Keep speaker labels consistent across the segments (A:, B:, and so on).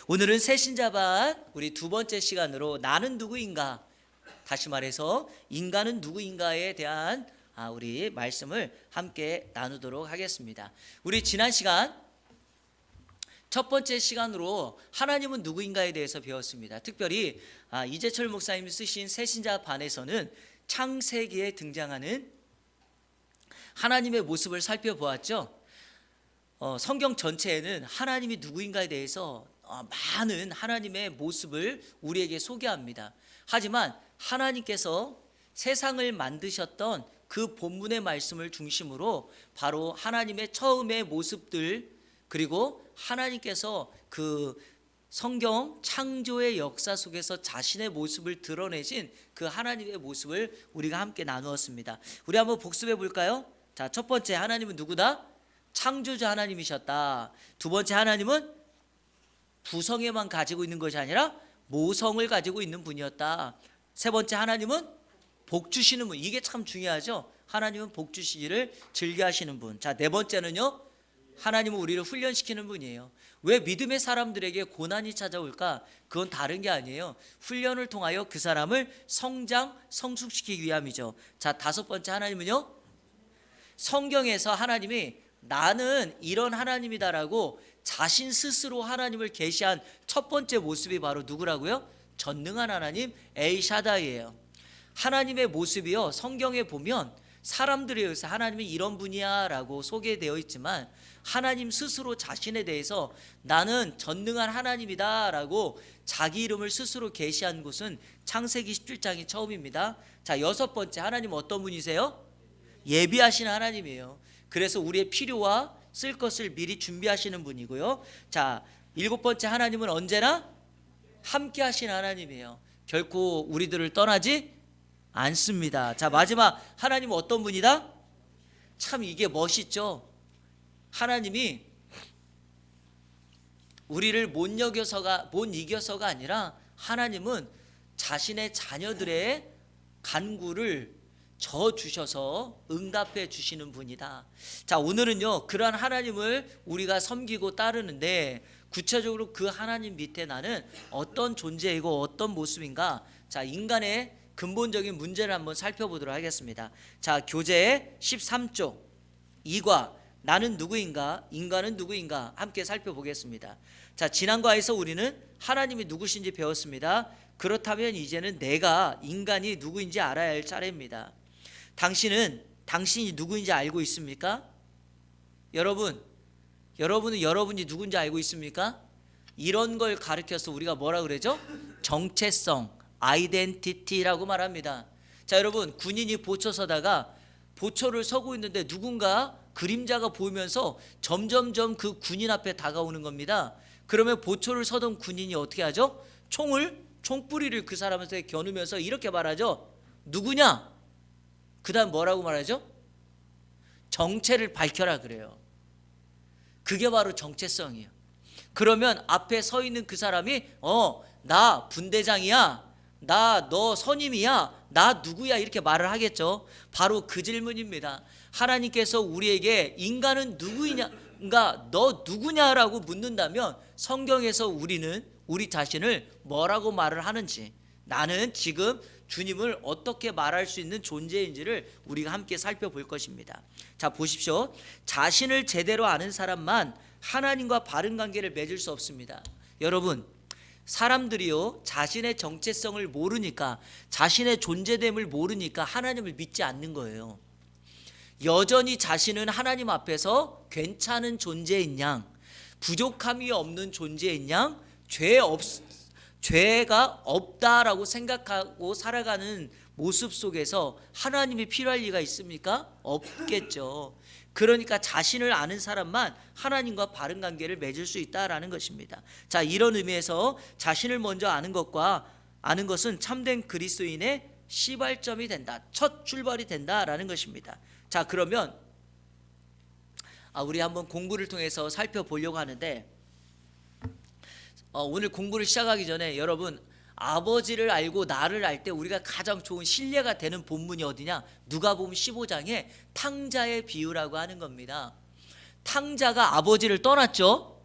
A: 오늘은 새신자반 우리 두 번째 시간으로 나는 누구인가, 다시 말해서 인간은 누구인가에 대한 우리 말씀을 함께 나누도록 하겠습니다. 우리 지난 시간 첫 번째 시간으로 하나님은 누구인가에 대해서 배웠습니다. 특별히 이재철 목사님이 쓰신 새신자반에서는 창세기에 등장하는 하나님의 모습을 살펴보았죠. 성경 전체에는 하나님이 누구인가에 대해서 많은 하나님의 모습을 우리에게 소개합니다. 하지만 하나님께서 세상을 만드셨던 그 본문의 말씀을 중심으로 바로 하나님의 처음의 모습들, 그리고 하나님께서 그 성경 창조의 역사 속에서 자신의 모습을 드러내신 그 하나님의 모습을 우리가 함께 나누었습니다. 우리 한번 복습해 볼까요? 자, 첫 번째, 하나님은 누구다? 창조주 하나님이셨다. 두 번째, 하나님은 부성애만 가지고 있는 것이 아니라 모성을 가지고 있는 분이었다. 세 번째, 하나님은 복 주시는 분. 이게 참 중요하죠. 하나님은 복 주시기를 즐겨하시는 분. 자, 네 번째는요, 하나님은 우리를 훈련시키는 분이에요. 왜 믿음의 사람들에게 고난이 찾아올까? 그건 다른 게 아니에요. 훈련을 통하여 그 사람을 성숙시키기 위함이죠. 자, 다섯 번째, 하나님은요, 성경에서 하나님이 나는 이런 하나님이다라고 자신 스스로 하나님을 계시한 첫 번째 모습이 바로 누구라고요? 전능한 하나님 엘샤다이예요. 하나님의 모습이요, 성경에 보면 사람들에 의해서 하나님이 이런 분이야 라고 소개되어 있지만 하나님 스스로 자신에 대해서 나는 전능한 하나님이다 라고 자기 이름을 스스로 계시한 곳은 창세기 17장이 처음입니다. 자, 여섯 번째, 하나님 어떤 분이세요? 예비하시는 하나님이에요. 그래서 우리의 필요와 쓸 것을 미리 준비하시는 분이고요. 자, 일곱 번째, 하나님은 언제나 함께 하시는 하나님이에요. 결코 우리들을 떠나지 않습니다. 자, 마지막, 하나님은 어떤 분이다? 참 이게 멋있죠. 하나님이 우리를 못 이겨서가 아니라 하나님은 자신의 자녀들의 간구를 저 주셔서 응답해 주시는 분이다. 자, 오늘은요, 그러한 하나님을 우리가 섬기고 따르는데 구체적으로 그 하나님 밑에 나는 어떤 존재이고 어떤 모습인가? 자, 인간의 근본적인 문제를 한번 살펴보도록 하겠습니다. 자, 교재 13쪽 2과 나는 누구인가? 인간은 누구인가? 함께 살펴보겠습니다. 자, 지난 과에서 우리는 하나님이 누구신지 배웠습니다. 그렇다면 이제는 내가 인간이 누구인지 알아야 할 차례입니다. 당신이 누구인지 알고 있습니까? 여러분은 여러분이 누군지 알고 있습니까? 이런 걸 가르쳐서 우리가 뭐라 그러죠? 정체성, 아이덴티티라고 말합니다. 자, 여러분, 군인이 보초 서다가 보초를 서고 있는데 누군가 그림자가 보이면서 점점점 그 군인 앞에 다가오는 겁니다. 그러면 보초를 서던 군인이 어떻게 하죠? 총뿌리를 그 사람한테 겨누면서 이렇게 말하죠. 누구냐? 그 다음 뭐라고 말하죠? 정체를 밝혀라 그래요. 그게 바로 정체성이에요. 그러면 앞에 서 있는 그 사람이 나 분대장이야, 너 선임이야, 나 누구야, 이렇게 말을 하겠죠. 바로 그 질문입니다. 하나님께서 우리에게 인간은 누구이냐가 너 누구냐라고 묻는다면 성경에서 우리는 우리 자신을 뭐라고 말을 하는지, 나는 지금 주님을 어떻게 말할 수 있는 존재인지를 우리가 함께 살펴볼 것입니다. 자, 보십시오. 자신을 제대로 아는 사람만 하나님과 바른 관계를 맺을 수 없습니다. 여러분, 사람들이요, 자신의 정체성을 모르니까, 자신의 존재됨을 모르니까 하나님을 믿지 않는 거예요. 여전히 자신은 하나님 앞에서 괜찮은 존재인 양, 부족함이 없는 존재인 양, 죄가 없다라고 생각하고 살아가는 모습 속에서 하나님이 필요할 리가 있습니까? 없겠죠. 그러니까 자신을 아는 사람만 하나님과 바른 관계를 맺을 수 있다라는 것입니다. 자, 이런 의미에서 자신을 먼저 아는 것은 참된 그리스도인의 시발점이 된다, 첫 출발이 된다라는 것입니다. 자, 그러면 우리 한번 공부를 통해서 살펴보려고 하는데, 오늘 공부를 시작하기 전에 여러분, 아버지를 알고 나를 알 때 우리가 가장 좋은 신뢰가 되는 본문이 어디냐? 누가복음 15장에 탕자의 비유라고 하는 겁니다. 탕자가 아버지를 떠났죠.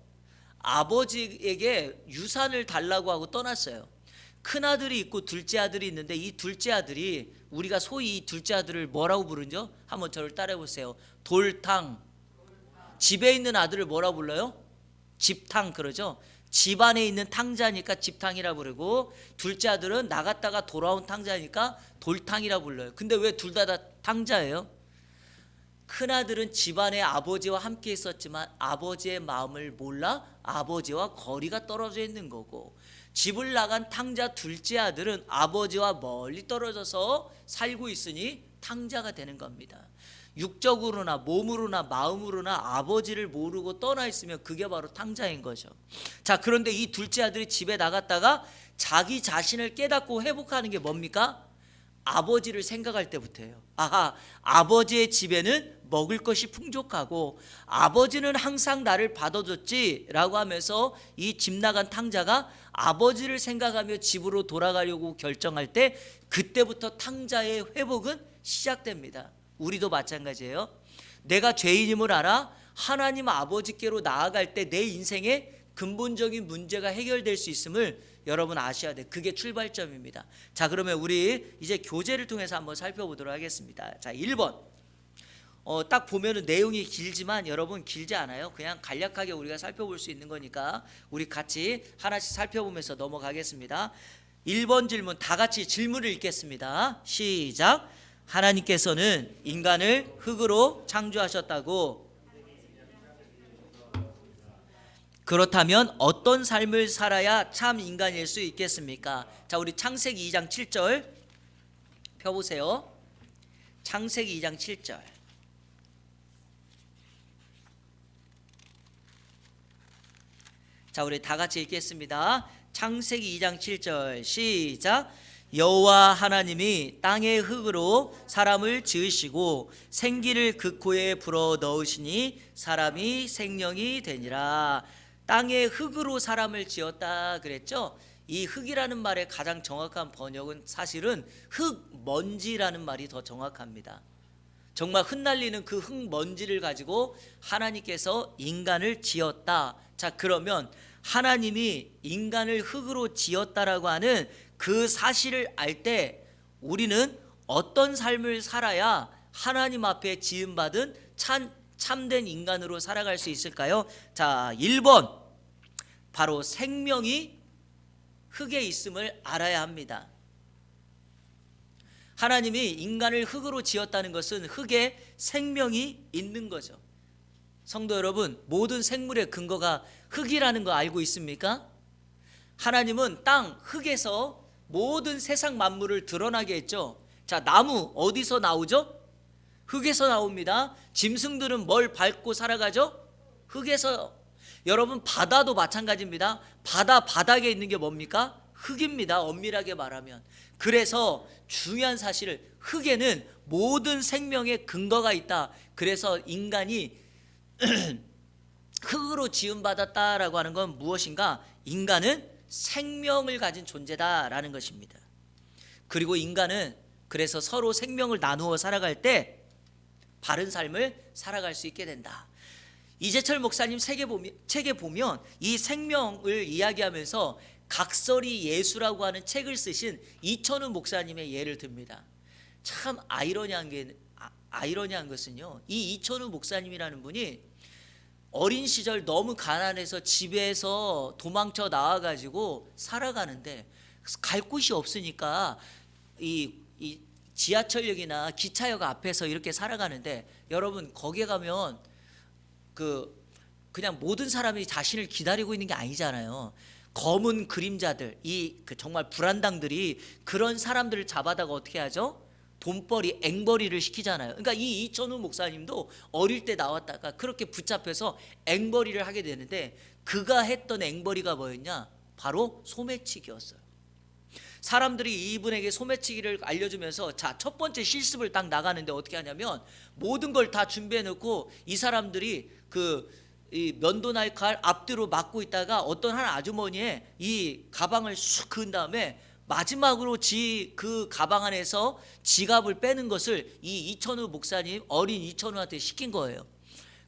A: 아버지에게 유산을 달라고 하고 떠났어요. 큰아들이 있고 둘째 아들이 있는데 이 둘째 아들이, 우리가 소위 이 둘째 아들을 뭐라고 부르죠? 한번 저를 따라해 보세요. 돌탕. 집에 있는 아들을 뭐라고 불러요? 집탕 그러죠. 집 안에 있는 탕자니까 집탕이라 부르고, 둘째 아들은 나갔다가 돌아온 탕자니까 돌탕이라 불러요. 근데 왜 둘 다 탕자예요? 큰아들은 집안에 아버지와 함께 있었지만 아버지의 마음을 몰라 아버지와 거리가 떨어져 있는 거고, 집을 나간 탕자 둘째 아들은 아버지와 멀리 떨어져서 살고 있으니 탕자가 되는 겁니다. 육적으로나 몸으로나 마음으로나 아버지를 모르고 떠나 있으면 그게 바로 탕자인 거죠. 자, 그런데 이 둘째 아들이 집에 나갔다가 자기 자신을 깨닫고 회복하는 게 뭡니까? 아버지를 생각할 때부터예요. 아하, 아버지의 집에는 먹을 것이 풍족하고 아버지는 항상 나를 받아줬지라고 하면서 이 집 나간 탕자가 아버지를 생각하며 집으로 돌아가려고 결정할 때, 그때부터 탕자의 회복은 시작됩니다. 우리도 마찬가지예요. 내가 죄인임을 알아 하나님 아버지께로 나아갈 때 내 인생의 근본적인 문제가 해결될 수 있음을 여러분 아셔야 돼. 그게 출발점입니다. 자, 그러면 우리 이제 교재를 통해서 한번 살펴보도록 하겠습니다. 자, 1번. 딱 보면은 내용이 길지만 여러분 길지 않아요. 그냥 간략하게 우리가 살펴볼 수 있는 거니까 우리 같이 하나씩 살펴보면서 넘어가겠습니다. 1번 질문, 다 같이 질문을 읽겠습니다. 시작. 하나님께서는 인간을 흙으로 창조하셨다고, 그렇다면 어떤 삶을 살아야 참 인간일 수 있겠습니까? 자, 우리 창세기 2장 7절 펴보세요. 창세기 2장 7절. 자, 우리 다 같이 읽겠습니다. 창세기 2장 7절 시작. 여호와 하나님이 땅의 흙으로 사람을 지으시고 생기를 그 코에 불어 넣으시니 사람이 생명이 되니라. 땅의 흙으로 사람을 지었다 그랬죠. 이 흙이라는 말의 가장 정확한 번역은 사실은 흙먼지라는 말이 더 정확합니다. 정말 흩날리는 그 흙먼지를 가지고 하나님께서 인간을 지었다. 자, 그러면 하나님이 인간을 흙으로 지었다라고 하는 그 사실을 알 때 우리는 어떤 삶을 살아야 하나님 앞에 지음받은 참된 인간으로 살아갈 수 있을까요? 자, 1번, 바로 생명이 흙에 있음을 알아야 합니다. 하나님이 인간을 흙으로 지었다는 것은 흙에 생명이 있는 거죠. 성도 여러분, 모든 생물의 근거가 흙이라는 거 알고 있습니까? 하나님은 땅 흙에서 모든 세상 만물을 드러나게 했죠. 자, 나무 어디서 나오죠? 흙에서 나옵니다. 짐승들은 뭘 밟고 살아가죠? 흙에서. 여러분, 바다도 마찬가지입니다. 바다 바닥에 있는 게 뭡니까? 흙입니다. 엄밀하게 말하면. 그래서 중요한 사실을, 흙에는 모든 생명의 근거가 있다. 그래서 인간이 흙으로 지음받았다라고 하는 건 무엇인가? 인간은 생명을 가진 존재다라는 것입니다. 그리고 인간은 그래서 서로 생명을 나누어 살아갈 때 바른 삶을 살아갈 수 있게 된다. 이재철 목사님 책에 보면 이 생명을 이야기하면서 각설이 예수라고 하는 책을 쓰신 이천우 목사님의 예를 듭니다. 참 아이러니한 것은요, 이 이천우 목사님이라는 분이 어린 시절 너무 가난해서 집에서 도망쳐 나와가지고 살아가는데 갈 곳이 없으니까 이 지하철역이나 기차역 앞에서 이렇게 살아가는데, 여러분 거기에 가면 그냥 모든 사람이 자신을 기다리고 있는 게 아니잖아요. 검은 그림자들, 정말 불안당들이 그런 사람들을 잡아다가 어떻게 하죠? 돈벌이, 앵벌이를 시키잖아요. 그러니까 이 이천우 목사님도 어릴 때 나왔다가 그렇게 붙잡혀서 앵벌이를 하게 되는데, 그가 했던 앵벌이가 뭐였냐? 바로 소매치기였어요. 사람들이 이분에게 소매치기를 알려주면서, 자, 첫 번째 실습을 딱 나가는데 어떻게 하냐면 모든 걸 다 준비해 놓고 이 사람들이 이 면도날 칼 앞뒤로 막고 있다가 어떤 한 아주머니의 이 가방을 쑥 그은 다음에 마지막으로 그 가방 안에서 지갑을 빼는 것을 이 이천우 목사님, 어린 이천우한테 시킨 거예요.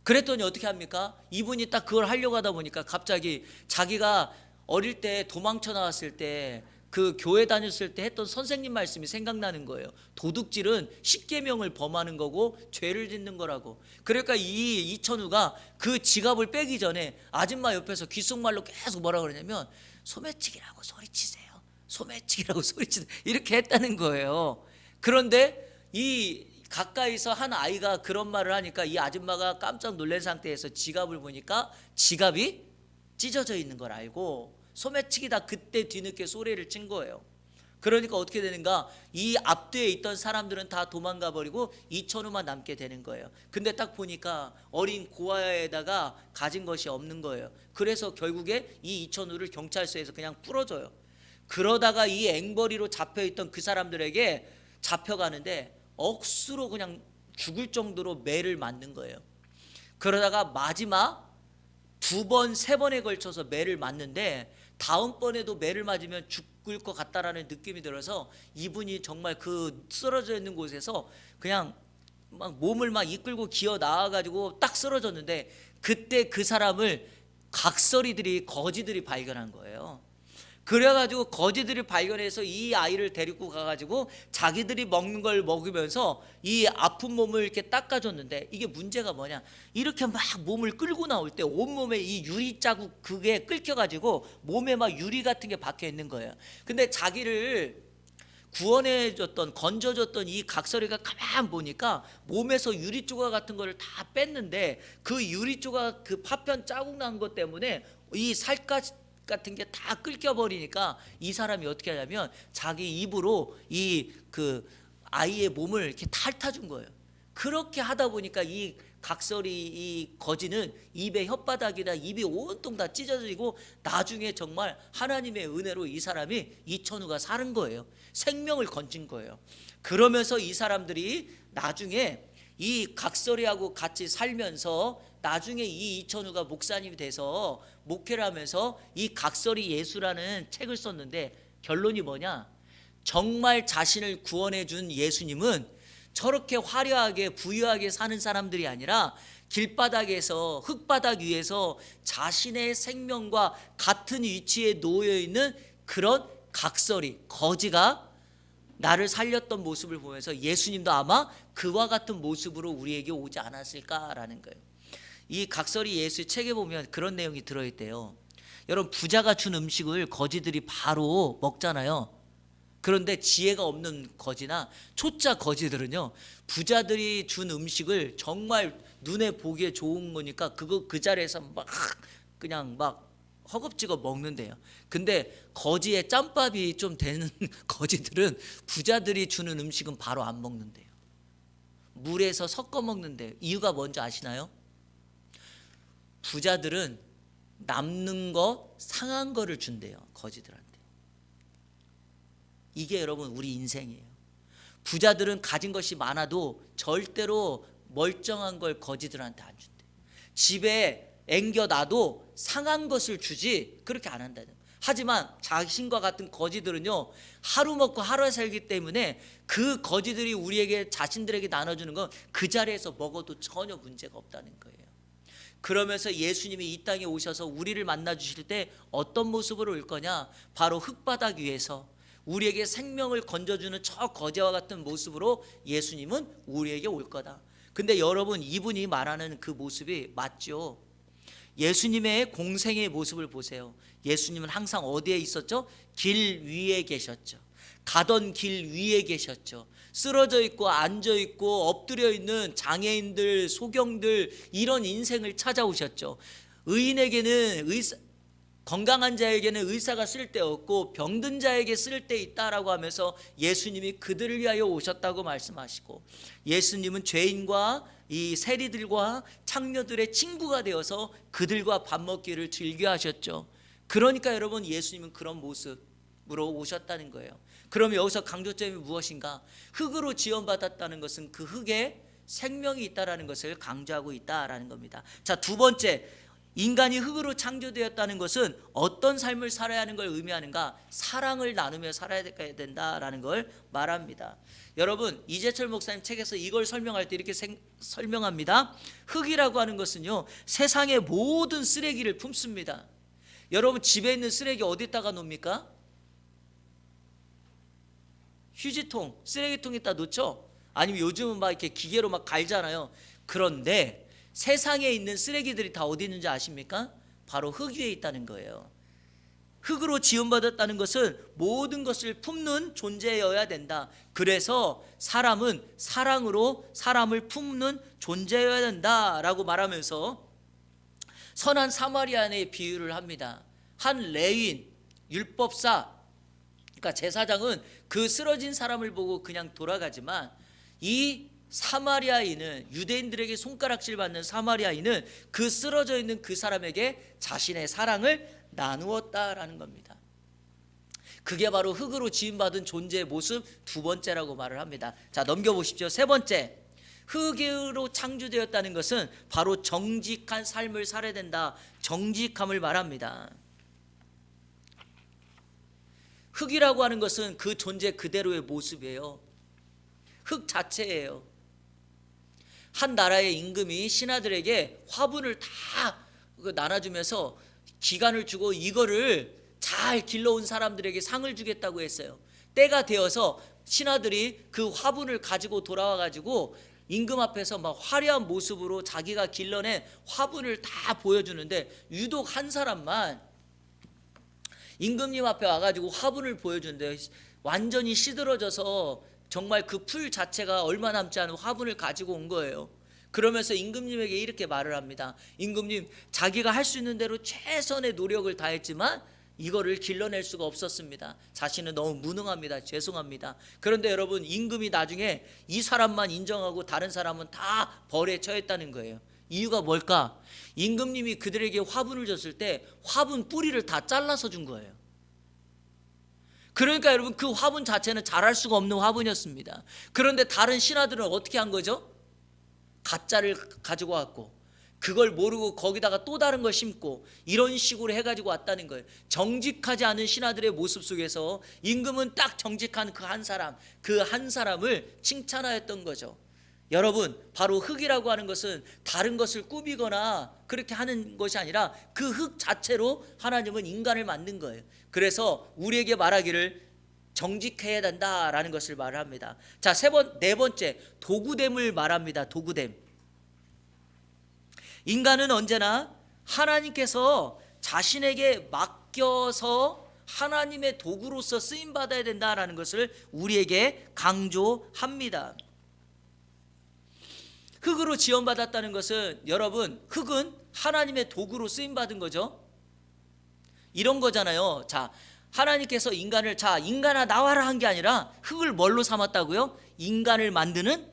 A: 그랬더니 어떻게 합니까? 이분이 딱 그걸 하려고 하다 보니까 갑자기 자기가 어릴 때 도망쳐 나왔을 때 그 교회 다녔을 때 했던 선생님 말씀이 생각나는 거예요. 도둑질은 십계명을 범하는 거고 죄를 짓는 거라고. 그러니까 이 이천우가 그 지갑을 빼기 전에 아줌마 옆에서 귓속말로 계속 뭐라 그러냐면 소매치기라고 소리치세요. 소매치기라고 소리치세요. 이렇게 했다는 거예요. 그런데 이 가까이서 한 아이가 그런 말을 하니까 이 아줌마가 깜짝 놀란 상태에서 지갑을 보니까 지갑이 찢어져 있는 걸 알고 소매치기다 그때 뒤늦게 소리를 친 거예요. 그러니까 어떻게 되는가? 이 앞뒤에 있던 사람들은 다 도망가 버리고 이천우만 남게 되는 거예요. 근데 딱 보니까 어린 고아에다가 가진 것이 없는 거예요. 그래서 결국에 이 이천우를 경찰서에서 그냥 풀어줘요. 그러다가 이 앵벌이로 잡혀있던 그 사람들에게 잡혀가는데 억수로 그냥 죽을 정도로 매를 맞는 거예요. 그러다가 마지막 2번, 3번에 걸쳐서 매를 맞는데 다음번에도 매를 맞으면 죽을 것 같다라는 느낌이 들어서 이분이 정말 그 쓰러져 있는 곳에서 그냥 막 몸을 막 이끌고 기어 나와가지고 딱 쓰러졌는데 그때 그 사람을 각설이들이 거지들이 발견한 거예요. 그래가지고 거지들이 발견해서 이 아이를 데리고 가가지고 자기들이 먹는 걸 먹으면서 이 아픈 몸을 이렇게 닦아줬는데 이게 문제가 뭐냐, 이렇게 막 몸을 끌고 나올 때 온몸에 이 유리 자국 그게 끓여가지고 몸에 막 유리 같은 게 박혀 있는 거예요. 근데 자기를 구원해줬던 건져줬던 이 각설이가 가만 보니까 몸에서 유리 조각 같은 거를 다 뺐는데 그 유리 조각 그 파편 자국 난 것 때문에 이 살갗 같은 게 다 끓여버리니까 이 사람이 어떻게 하냐면 자기 입으로 이 그 아이의 몸을 이렇게 핥아준 거예요. 그렇게 하다 보니까 이 각설이 이 거지는 입의 혓바닥이나 입이 온통 다 찢어지고 나중에 정말 하나님의 은혜로 이 사람이 이천우가 사는 거예요. 생명을 건진 거예요. 그러면서 이 사람들이 나중에 이 각설이하고 같이 살면서 나중에 이 이천우가 목사님이 돼서 목회를 하면서 이 각설이 예수라는 책을 썼는데 결론이 뭐냐, 정말 자신을 구원해 준 예수님은 저렇게 화려하게 부유하게 사는 사람들이 아니라 길바닥에서 흙바닥 위에서 자신의 생명과 같은 위치에 놓여 있는 그런 각설이 거지가 나를 살렸던 모습을 보면서 예수님도 아마 그와 같은 모습으로 우리에게 오지 않았을까라는 거예요. 이 각설이 예수 책에 보면 그런 내용이 들어있대요. 여러분, 부자가 준 음식을 거지들이 바로 먹잖아요. 그런데 지혜가 없는 거지나 초짜 거지들은요, 부자들이 준 음식을 정말 눈에 보기에 좋은 거니까 그거 그 자리에서 막 그냥 막 허겁지겁 먹는데요. 근데 거지의 짬밥이 좀 되는 거지들은 부자들이 주는 음식은 바로 안 먹는데요. 물에서 섞어 먹는데요. 이유가 뭔지 아시나요? 부자들은 남는 거, 상한 거를 준대요, 거지들한테. 이게 여러분 우리 인생이에요. 부자들은 가진 것이 많아도 절대로 멀쩡한 걸 거지들한테 안 준대. 집에 앵겨놔도 상한 것을 주지 그렇게 안 한다는 거예요. 하지만 자신과 같은 거지들은요, 하루 먹고 하루 살기 때문에 그 거지들이 우리에게 자신들에게 나눠주는 건 그 자리에서 먹어도 전혀 문제가 없다는 거예요. 그러면서 예수님이 이 땅에 오셔서 우리를 만나 주실 때 어떤 모습으로 올 거냐, 바로 흙바닥 위에서 우리에게 생명을 건져주는 저 거지와 같은 모습으로 예수님은 우리에게 올 거다. 근데 여러분, 이분이 말하는 그 모습이 맞죠? 예수님의 공생의 모습을 보세요. 예수님은 항상 어디에 있었죠? 길 위에 계셨죠. 가던 길 위에 계셨죠. 쓰러져 있고 앉아 있고 엎드려 있는 장애인들, 소경들, 이런 인생을 찾아오셨죠. 의인에게는 건강한 자에게는 의사가 쓸데없고 병든 자에게 쓸데 있다라고 하면서 예수님이 그들을 위하여 오셨다고 말씀하시고, 예수님은 죄인과 이 세리들과 창녀들의 친구가 되어서 그들과 밥 먹기를 즐겨 하셨죠. 그러니까 여러분, 예수님은 그런 모습으로 오셨다는 거예요. 그럼 여기서 강조점이 무엇인가? 흙으로 지원받았다는 것은 그 흙에 생명이 있다라는 것을 강조하고 있다라는 겁니다. 자, 두 번째, 인간이 흙으로 창조되었다는 것은 어떤 삶을 살아야 하는 걸 의미하는가? 사랑을 나누며 살아야 된다라는 걸 말합니다. 여러분, 이재철 목사님 책에서 이걸 설명할 때 이렇게 설명합니다. 흙이라고 하는 것은요, 세상의 모든 쓰레기를 품습니다. 여러분, 집에 있는 쓰레기 어디다가 놓습니까? 휴지통, 쓰레기통에다 놓죠? 아니면 요즘은 막 이렇게 기계로 막 갈잖아요. 그런데 세상에 있는 쓰레기들이 다 어디 있는지 아십니까? 바로 흙 위에 있다는 거예요. 흙으로 지음받았다는 것은 모든 것을 품는 존재여야 된다. 그래서 사람은 사랑으로 사람을 품는 존재여야 된다라고 말하면서 선한 사마리아인의 비유를 합니다. 한 레위인, 율법사, 그러니까 제사장은 그 쓰러진 사람을 보고 그냥 돌아가지만 이 사마리아인은, 유대인들에게 손가락질 받는 사마리아인은 그 쓰러져 있는 그 사람에게 자신의 사랑을 나누었다라는 겁니다. 그게 바로 흙으로 지음받은 존재의 모습 두 번째라고 말을 합니다. 자, 넘겨보십시오. 세 번째, 흙으로 창조되었다는 것은 바로 정직한 삶을 살아야 된다. 정직함을 말합니다. 흙이라고 하는 것은 그 존재 그대로의 모습이에요. 흙 자체예요. 한 나라의 임금이 신하들에게 화분을 다 나눠주면서 기간을 주고 이거를 잘 길러온 사람들에게 상을 주겠다고 했어요. 때가 되어서 신하들이 그 화분을 가지고 돌아와 가지고 임금 앞에서 막 화려한 모습으로 자기가 길러낸 화분을 다 보여주는데 유독 한 사람만 임금님 앞에 와가지고 화분을 보여주는데 완전히 시들어져서 정말 그 풀 자체가 얼마 남지 않은 화분을 가지고 온 거예요. 그러면서 임금님에게 이렇게 말을 합니다. 임금님, 자기가 할 수 있는 대로 최선의 노력을 다했지만 이거를 길러낼 수가 없었습니다. 자신은 너무 무능합니다. 죄송합니다. 그런데 여러분, 임금이 나중에 이 사람만 인정하고 다른 사람은 다 벌에 처했다는 거예요. 이유가 뭘까? 임금님이 그들에게 화분을 줬을 때 화분 뿌리를 다 잘라서 준 거예요. 그러니까 여러분, 그 화분 자체는 자랄 수가 없는 화분이었습니다. 그런데 다른 신하들은 어떻게 한 거죠? 가짜를 가지고 왔고 그걸 모르고 거기다가 또 다른 걸 심고 이런 식으로 해가지고 왔다는 거예요. 정직하지 않은 신하들의 모습 속에서 임금은 딱 정직한 그 한 사람, 그 한 사람을 칭찬하였던 거죠. 여러분, 바로 흙이라고 하는 것은 다른 것을 꾸미거나 그렇게 하는 것이 아니라 그 흙 자체로 하나님은 인간을 만든 거예요. 그래서 우리에게 말하기를 정직해야 된다라는 것을 말합니다. 자, 네 번째, 도구됨을 말합니다. 도구됨. 인간은 언제나 하나님께서 자신에게 맡겨서 하나님의 도구로서 쓰임 받아야 된다라는 것을 우리에게 강조합니다. 흙으로 지원받았다는 것은, 여러분, 흙은 하나님의 도구로 쓰임 받은 거죠. 이런 거잖아요. 자, 하나님께서 인간을, 자, 인간아 나와라 한 게 아니라 흙을 뭘로 삼았다고요? 인간을 만드는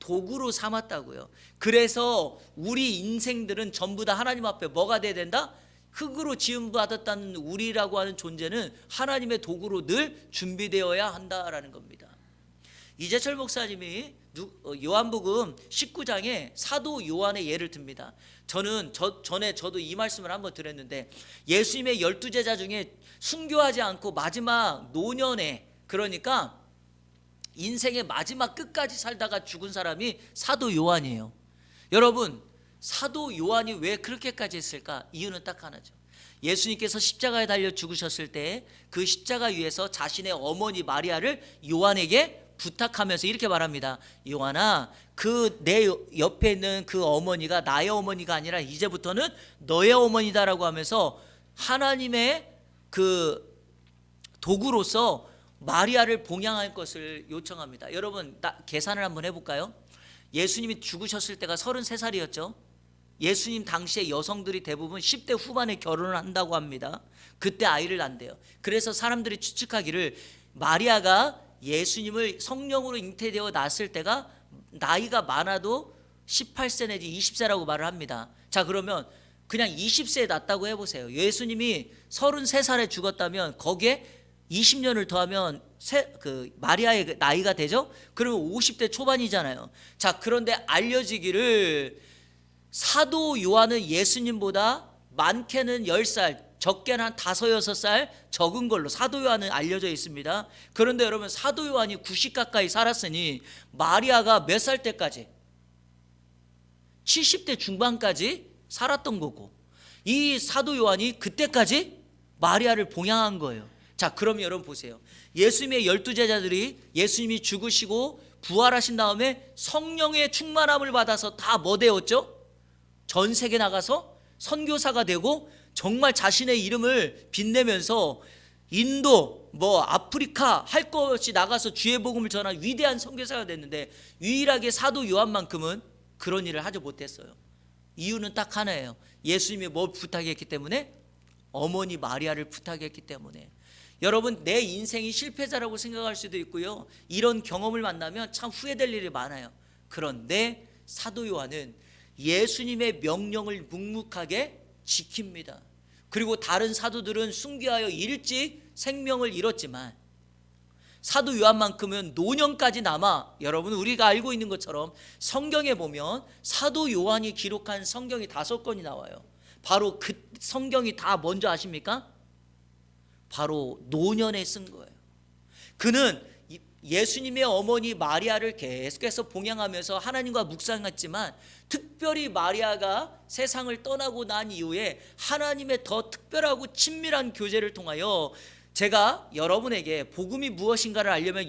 A: 도구로 삼았다고요. 그래서 우리 인생들은 전부 다 하나님 앞에 뭐가 돼야 된다? 흙으로 지음받았다는 우리라고 하는 존재는 하나님의 도구로 늘 준비되어야 한다라는 겁니다. 이재철 목사님이 요한복음 19장에 사도 요한의 예를 듭니다. 전에 저도 이 말씀을 한번 드렸는데, 예수님의 12제자 중에 순교하지 않고 마지막 노년에, 그러니까 인생의 마지막 끝까지 살다가 죽은 사람이 사도 요한이에요. 여러분, 사도 요한이 왜 그렇게까지 했을까? 이유는 딱 하나죠. 예수님께서 십자가에 달려 죽으셨을 때 그 십자가 위에서 자신의 어머니 마리아를 요한에게 부탁하면서 이렇게 말합니다. 요한아, 그 내 옆에 있는 그 어머니가 나의 어머니가 아니라 이제부터는 너의 어머니다라고 하면서 하나님의 그 도구로서 마리아를 봉양할 것을 요청합니다. 여러분, 계산을 한번 해볼까요? 예수님이 죽으셨을 때가 33살이었죠. 예수님 당시에 여성들이 대부분 10대 후반에 결혼을 한다고 합니다. 그때 아이를 낳는데요. 그래서 사람들이 추측하기를 마리아가 예수님을 성령으로 잉태되어 낳았을 때가 나이가 많아도 18세 내지 20세라고 말을 합니다. 자, 그러면 그냥 20세에 낳았다고 해보세요. 예수님이 33살에 죽었다면 거기에 20년을 더하면 마리아의 나이가 되죠? 그러면 50대 초반이잖아요. 자, 그런데 알려지기를 사도 요한은 예수님보다 많게는 10살, 적게는 한 5, 6살 적은 걸로 사도 요한은 알려져 있습니다. 그런데 여러분, 사도 요한이 90 가까이 살았으니 마리아가 몇 살 때까지? 70대 중반까지 살았던 거고, 이 사도 요한이 그때까지 마리아를 봉양한 거예요. 자, 그럼 여러분 보세요. 예수님의 12제자들이 예수님이 죽으시고 부활하신 다음에 성령의 충만함을 받아서 다 뭐 되었죠? 전 세계 나가서 선교사가 되고 정말 자신의 이름을 빛내면서 인도, 아프리카 할 것 없이 나가서 주의 복음을 전한 위대한 선교사가 됐는데, 유일하게 사도 요한만큼은 그런 일을 하지 못했어요. 이유는 딱 하나예요. 예수님이 뭘 부탁했기 때문에? 어머니 마리아를 부탁했기 때문에. 여러분, 내 인생이 실패자라고 생각할 수도 있고요, 이런 경험을 만나면 참 후회될 일이 많아요. 그런데 사도 요한은 예수님의 명령을 묵묵하게 지킵니다. 그리고 다른 사도들은 순교하여 일찍 생명을 잃었지만 사도 요한만큼은 노년까지 남아, 여러분 우리가 알고 있는 것처럼 성경에 보면 사도 요한이 기록한 성경이 5권이 나와요. 바로 그 성경이 다 뭔지 아십니까? 바로 노년에 쓴 거예요. 그는 예수님의 어머니 마리아를 계속해서 봉양하면서 하나님과 묵상했지만, 특별히 마리아가 세상을 떠나고 난 이후에 하나님의 더 특별하고 친밀한 교제를 통하여, 제가 여러분에게 복음이 무엇인가를 알려면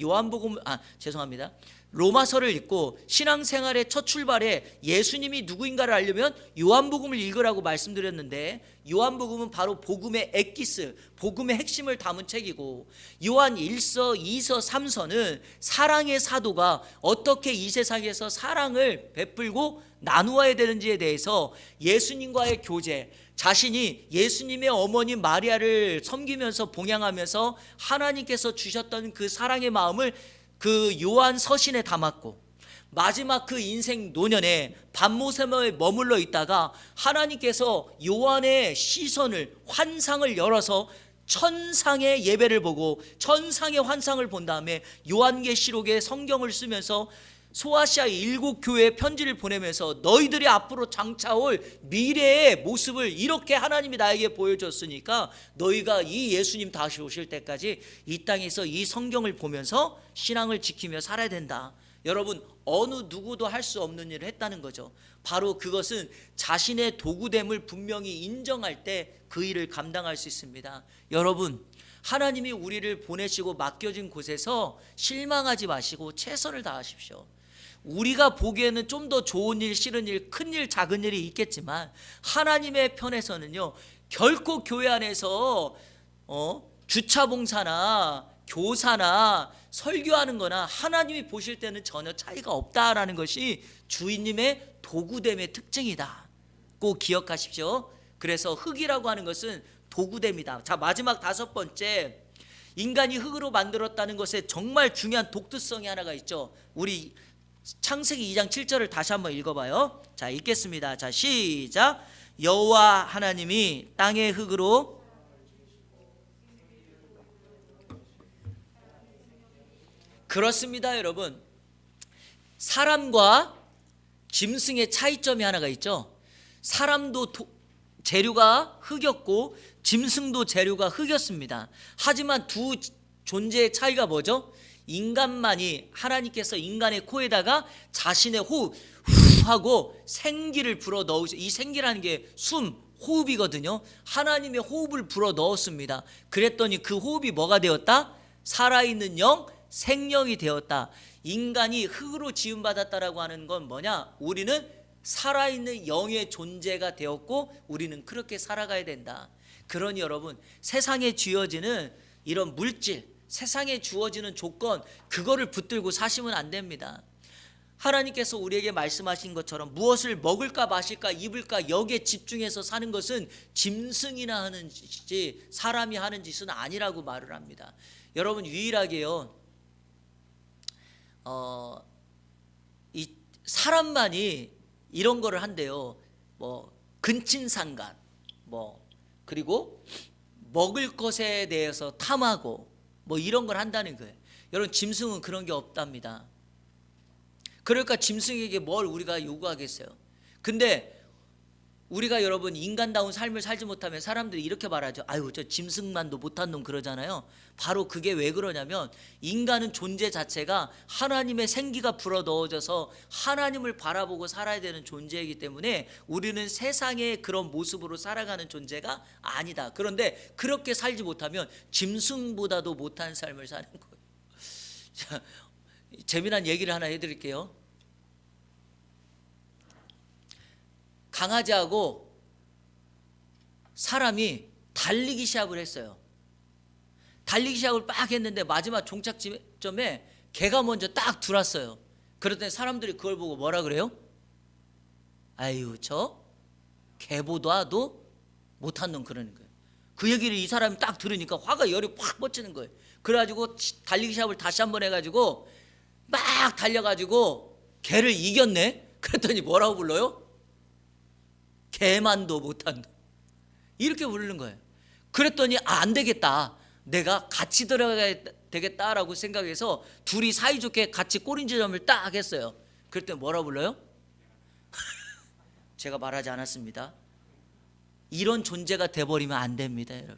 A: 로마서를 읽고 신앙생활의 첫 출발에 예수님이 누구인가를 알려면 요한복음을 읽으라고 말씀드렸는데, 요한복음은 바로 복음의 엑기스, 복음의 핵심을 담은 책이고, 요한 1서, 2서, 3서는 사랑의 사도가 어떻게 이 세상에서 사랑을 베풀고 나누어야 되는지에 대해서 예수님과의 교제, 자신이 예수님의 어머니 마리아를 섬기면서 봉양하면서 하나님께서 주셨던 그 사랑의 마음을 그 요한 서신에 담았고, 마지막 그 인생 노년에 반모섬에 머물러 있다가 하나님께서 요한의 시선을, 환상을 열어서 천상의 예배를 보고 천상의 환상을 본 다음에 요한계시록에 성경을 쓰면서 소아시아 7교회에 편지를 보내면서 너희들이 앞으로 장차올 미래의 모습을 이렇게 하나님이 나에게 보여줬으니까 너희가 이 예수님 다시 오실 때까지 이 땅에서 이 성경을 보면서 신앙을 지키며 살아야 된다. 여러분, 어느 누구도 할 수 없는 일을 했다는 거죠. 바로 그것은 자신의 도구됨을 분명히 인정할 때 그 일을 감당할 수 있습니다. 여러분, 하나님이 우리를 보내시고 맡겨진 곳에서 실망하지 마시고 최선을 다하십시오. 우리가 보기에는 좀 더 좋은 일, 싫은 일, 큰 일, 작은 일이 있겠지만 하나님의 편에서는요, 결코 교회 안에서 주차 봉사나 교사나 설교하는 거나 하나님이 보실 때는 전혀 차이가 없다라는 것이 주인님의 도구됨의 특징이다. 꼭 기억하십시오. 그래서 흙이라고 하는 것은 도구됨이다. 자, 마지막 5번째, 인간이 흙으로 만들었다는 것에 정말 중요한 독특성이 하나가 있죠. 우리 창세기 2장 7절을 다시 한번 읽어봐요. 자, 읽겠습니다. 자, 시작. 여호와 하나님이 땅의 흙으로 그렇습니다. 여러분, 사람과 짐승의 차이점이 하나가 있죠. 사람도 재료가 흙이었고 짐승도 재료가 흙이었습니다. 하지만 두 존재의 차이가 뭐죠? 인간만이 하나님께서 인간의 코에다가 자신의 호흡 후 하고 생기를 불어 넣으셔. 이 생기라는 게 숨, 호흡이거든요. 하나님의 호흡을 불어 넣었습니다. 그랬더니 그 호흡이 뭐가 되었다? 살아있는 영, 생명이 되었다. 인간이 흙으로 지음받았다라고 하는 건 뭐냐? 우리는 살아있는 영의 존재가 되었고 우리는 그렇게 살아가야 된다. 그러니 여러분, 세상에 주어지는 이런 물질, 세상에 주어지는 조건, 그거를 붙들고 사시면 안 됩니다. 하나님께서 우리에게 말씀하신 것처럼 무엇을 먹을까 마실까 입을까 여기에 집중해서 사는 것은 짐승이나 하는 짓이지 사람이 하는 짓은 아니라고 말을 합니다. 여러분, 유일하게요, 이 사람만이 이런 거를 한대요. 근친상간, 그리고 먹을 것에 대해서 탐하고 이런 걸 한다는 거예요. 여러분, 짐승은 그런 게 없답니다. 그러니까 짐승에게 뭘 우리가 요구하겠어요. 근데 우리가 여러분 인간다운 삶을 살지 못하면 사람들이 이렇게 말하죠. 아유, 저 짐승만도 못한 놈 그러잖아요. 바로 그게 왜 그러냐면 인간은 존재 자체가 하나님의 생기가 불어 넣어져서 하나님을 바라보고 살아야 되는 존재이기 때문에 우리는 세상의 그런 모습으로 살아가는 존재가 아니다. 그런데 그렇게 살지 못하면 짐승보다도 못한 삶을 사는 거예요. 자, 재미난 얘기를 하나 해드릴게요. 강아지하고 사람이 달리기 시합을 했어요. 달리기 시합을 빡 했는데 마지막 종착점에 개가 먼저 딱 들어왔어요. 그랬더니 사람들이 그걸 보고 뭐라 그래요? 아유, 저 개보다도 못한 놈, 그러는 거예요. 그 얘기를 이 사람이 딱 들으니까 화가 열이 확 뻗치는 거예요. 그래가지고 달리기 시합을 다시 한번 해가지고 막 달려가지고 개를 이겼네. 그랬더니 뭐라고 불러요? 개만도 못한 놈, 이렇게 부르는 거예요. 그랬더니 안 되겠다, 내가 같이 들어가야 되겠다라고 생각해서 둘이 사이좋게 같이 꼬린지점을 딱 했어요. 그랬더니 뭐라 불러요? 제가 말하지 않았습니다. 이런 존재가 돼버리면 안 됩니다, 여러분.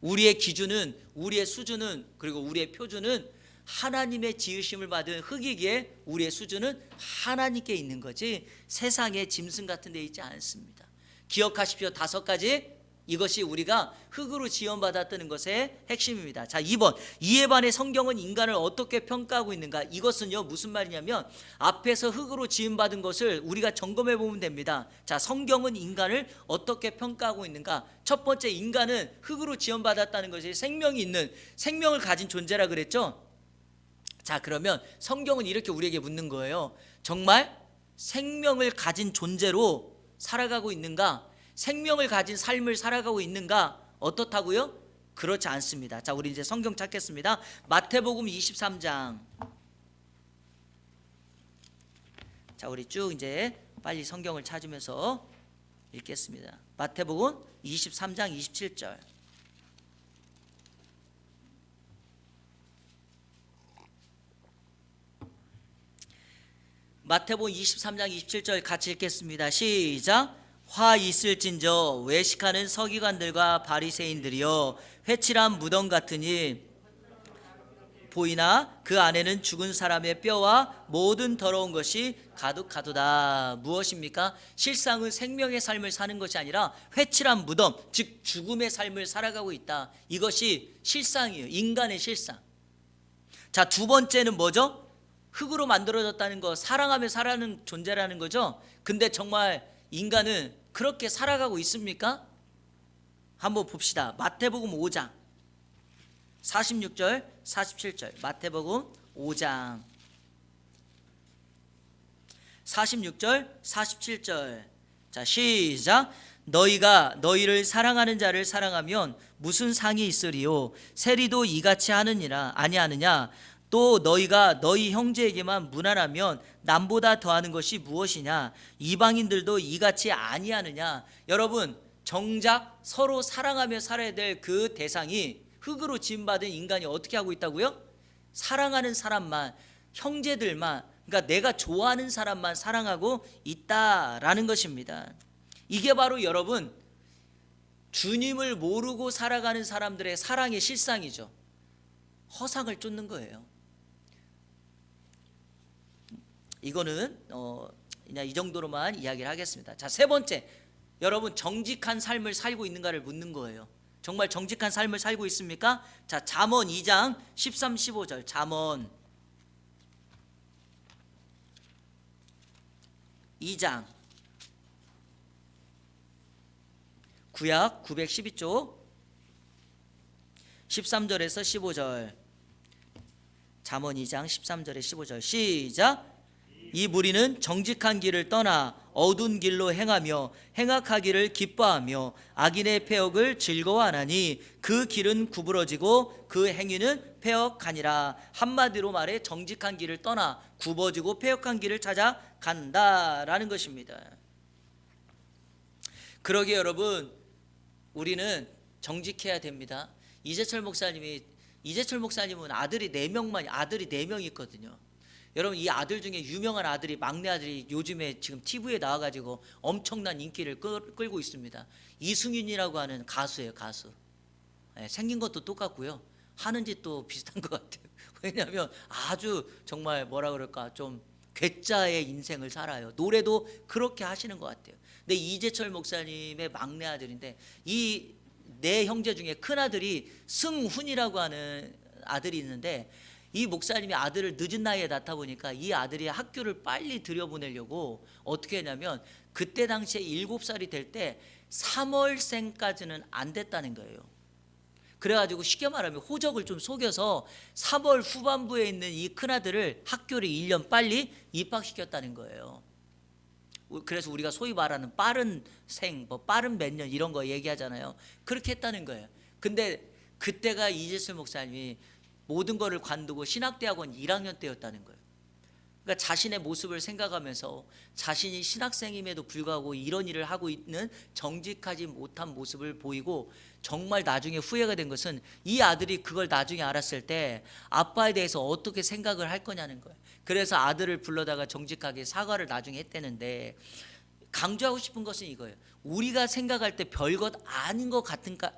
A: 우리의 기준은, 우리의 수준은, 그리고 우리의 표준은 하나님의 지으심을 받은 흙이기에 우리의 수준은 하나님께 있는 거지 세상의 짐승 같은 데 있지 않습니다. 기억하십시오. 5가지, 이것이 우리가 흙으로 지원받았다는 것의 핵심입니다. 자, 2번, 이에 반해 성경은 인간을 어떻게 평가하고 있는가. 이것은요, 무슨 말이냐면 앞에서 흙으로 지음받은 것을 우리가 점검해 보면 됩니다. 자, 성경은 인간을 어떻게 평가하고 있는가. 첫 번째, 인간은 흙으로 지원받았다는 것이 생명이 있는, 생명을 가진 존재라 그랬죠. 자, 그러면 성경은 이렇게 우리에게 묻는 거예요. 정말 생명을 가진 존재로 살아가고 있는가? 생명을 가진 삶을 살아가고 있는가? 어떻다고요? 그렇지 않습니다. 자, 우리 이제 성경 찾겠습니다. 마태복음 23장. 자, 우리 쭉 이제 빨리 성경을 찾으면서 읽겠습니다. 마태복음 23장 27절. 마태복음 23장 27절 같이 읽겠습니다. 시작. 화 있을진저 외식하는 서기관들과 바리새인들이여, 회칠한 무덤 같으니 보이나 그 안에는 죽은 사람의 뼈와 모든 더러운 것이 가득하도다. 무엇입니까? 실상은 생명의 삶을 사는 것이 아니라 회칠한 무덤, 즉 죽음의 삶을 살아가고 있다. 이것이 실상이에요. 인간의 실상. 자, 두 번째는 뭐죠? 흙으로 만들어졌다는 거, 사랑하며 살아가는 존재라는 거죠. 근데 정말 인간은 그렇게 살아가고 있습니까? 한번 봅시다. 마태복음 5장 46절 47절. 마태복음 5장 46절 47절. 자, 시작. 너희가 너희를 사랑하는 자를 사랑하면 무슨 상이 있으리요? 세리도 이같이 하느니라 아니하느냐? 또 너희가 너희 형제에게만 무난하면 남보다 더하는 것이 무엇이냐? 이방인들도 이같이 아니하느냐? 여러분, 정작 서로 사랑하며 살아야 될 그 대상이 흙으로 지음받은 인간이 어떻게 하고 있다고요? 사랑하는 사람만, 형제들만, 그러니까 내가 좋아하는 사람만 사랑하고 있다라는 것입니다. 이게 바로 여러분, 주님을 모르고 살아가는 사람들의 사랑의 실상이죠. 허상을 쫓는 거예요. 이거는 그냥 이 정도로만 이야기를 하겠습니다. 자, 세 번째, 여러분 정직한 삶을 살고 있는가를 묻는 거예요. 정말 정직한 삶을 살고 있습니까? 자, 잠언 2장 13, 15절. 잠언 2장 구약 912쪽 13절에서 15절. 잠언 2장 13절에 15절. 시작. 이 무리는 정직한 길을 떠나 어두운 길로 행하며 행악하기를 기뻐하며 악인의 패역을 즐거워하나니 그 길은 구부러지고 그 행위는 패역하니라. 한마디로 말해 정직한 길을 떠나 굽어지고 패역한 길을 찾아간다라는 것입니다. 그러기에 여러분, 우리는 정직해야 됩니다. 이재철 목사님은 아들이 4명이 있거든요. 여러분 이 아들 중에 유명한 아들이 막내 아들이 요즘에 지금 TV에 나와가지고 엄청난 인기를 끌고 있습니다. 이승윤이라고 하는 가수예요, 가수. 예, 생긴 것도 똑같고요. 하는 짓도 비슷한 것 같아요. 왜냐하면 아주 정말 뭐라 그럴까 좀 괴짜의 인생을 살아요. 노래도 그렇게 하시는 것 같아요. 근데 이재철 목사님의 막내 아들인데 이 내 형제 중에 큰 아들이 승훈이라고 하는 아들이 있는데 이 목사님이 아들을 늦은 나이에 낳다 보니까 이 아들이 학교를 빨리 들여보내려고 어떻게 했냐면 그때 당시에 7살이 될 때 3월생까지는 안 됐다는 거예요. 그래가지고 쉽게 말하면 호적을 좀 속여서 3월 후반부에 있는 이 큰아들을 학교를 1년 빨리 입학시켰다는 거예요. 그래서 우리가 소위 말하는 빠른 생, 뭐 빠른 몇 년 이런 거 얘기하잖아요. 그렇게 했다는 거예요. 근데 그때가 이재철 목사님이 모든 거를 관두고 신학대학원 1학년 때였다는 거예요. 그러니까 자신의 모습을 생각하면서 자신이 신학생임에도 불구하고 이런 일을 하고 있는 정직하지 못한 모습을 보이고 정말 나중에 후회가 된 것은 이 아들이 그걸 나중에 알았을 때 아빠에 대해서 어떻게 생각을 할 거냐는 거예요. 그래서 아들을 불러다가 정직하게 사과를 나중에 했다는데 강조하고 싶은 것은 이거예요. 우리가 생각할 때 별것 아닌 것 같은가,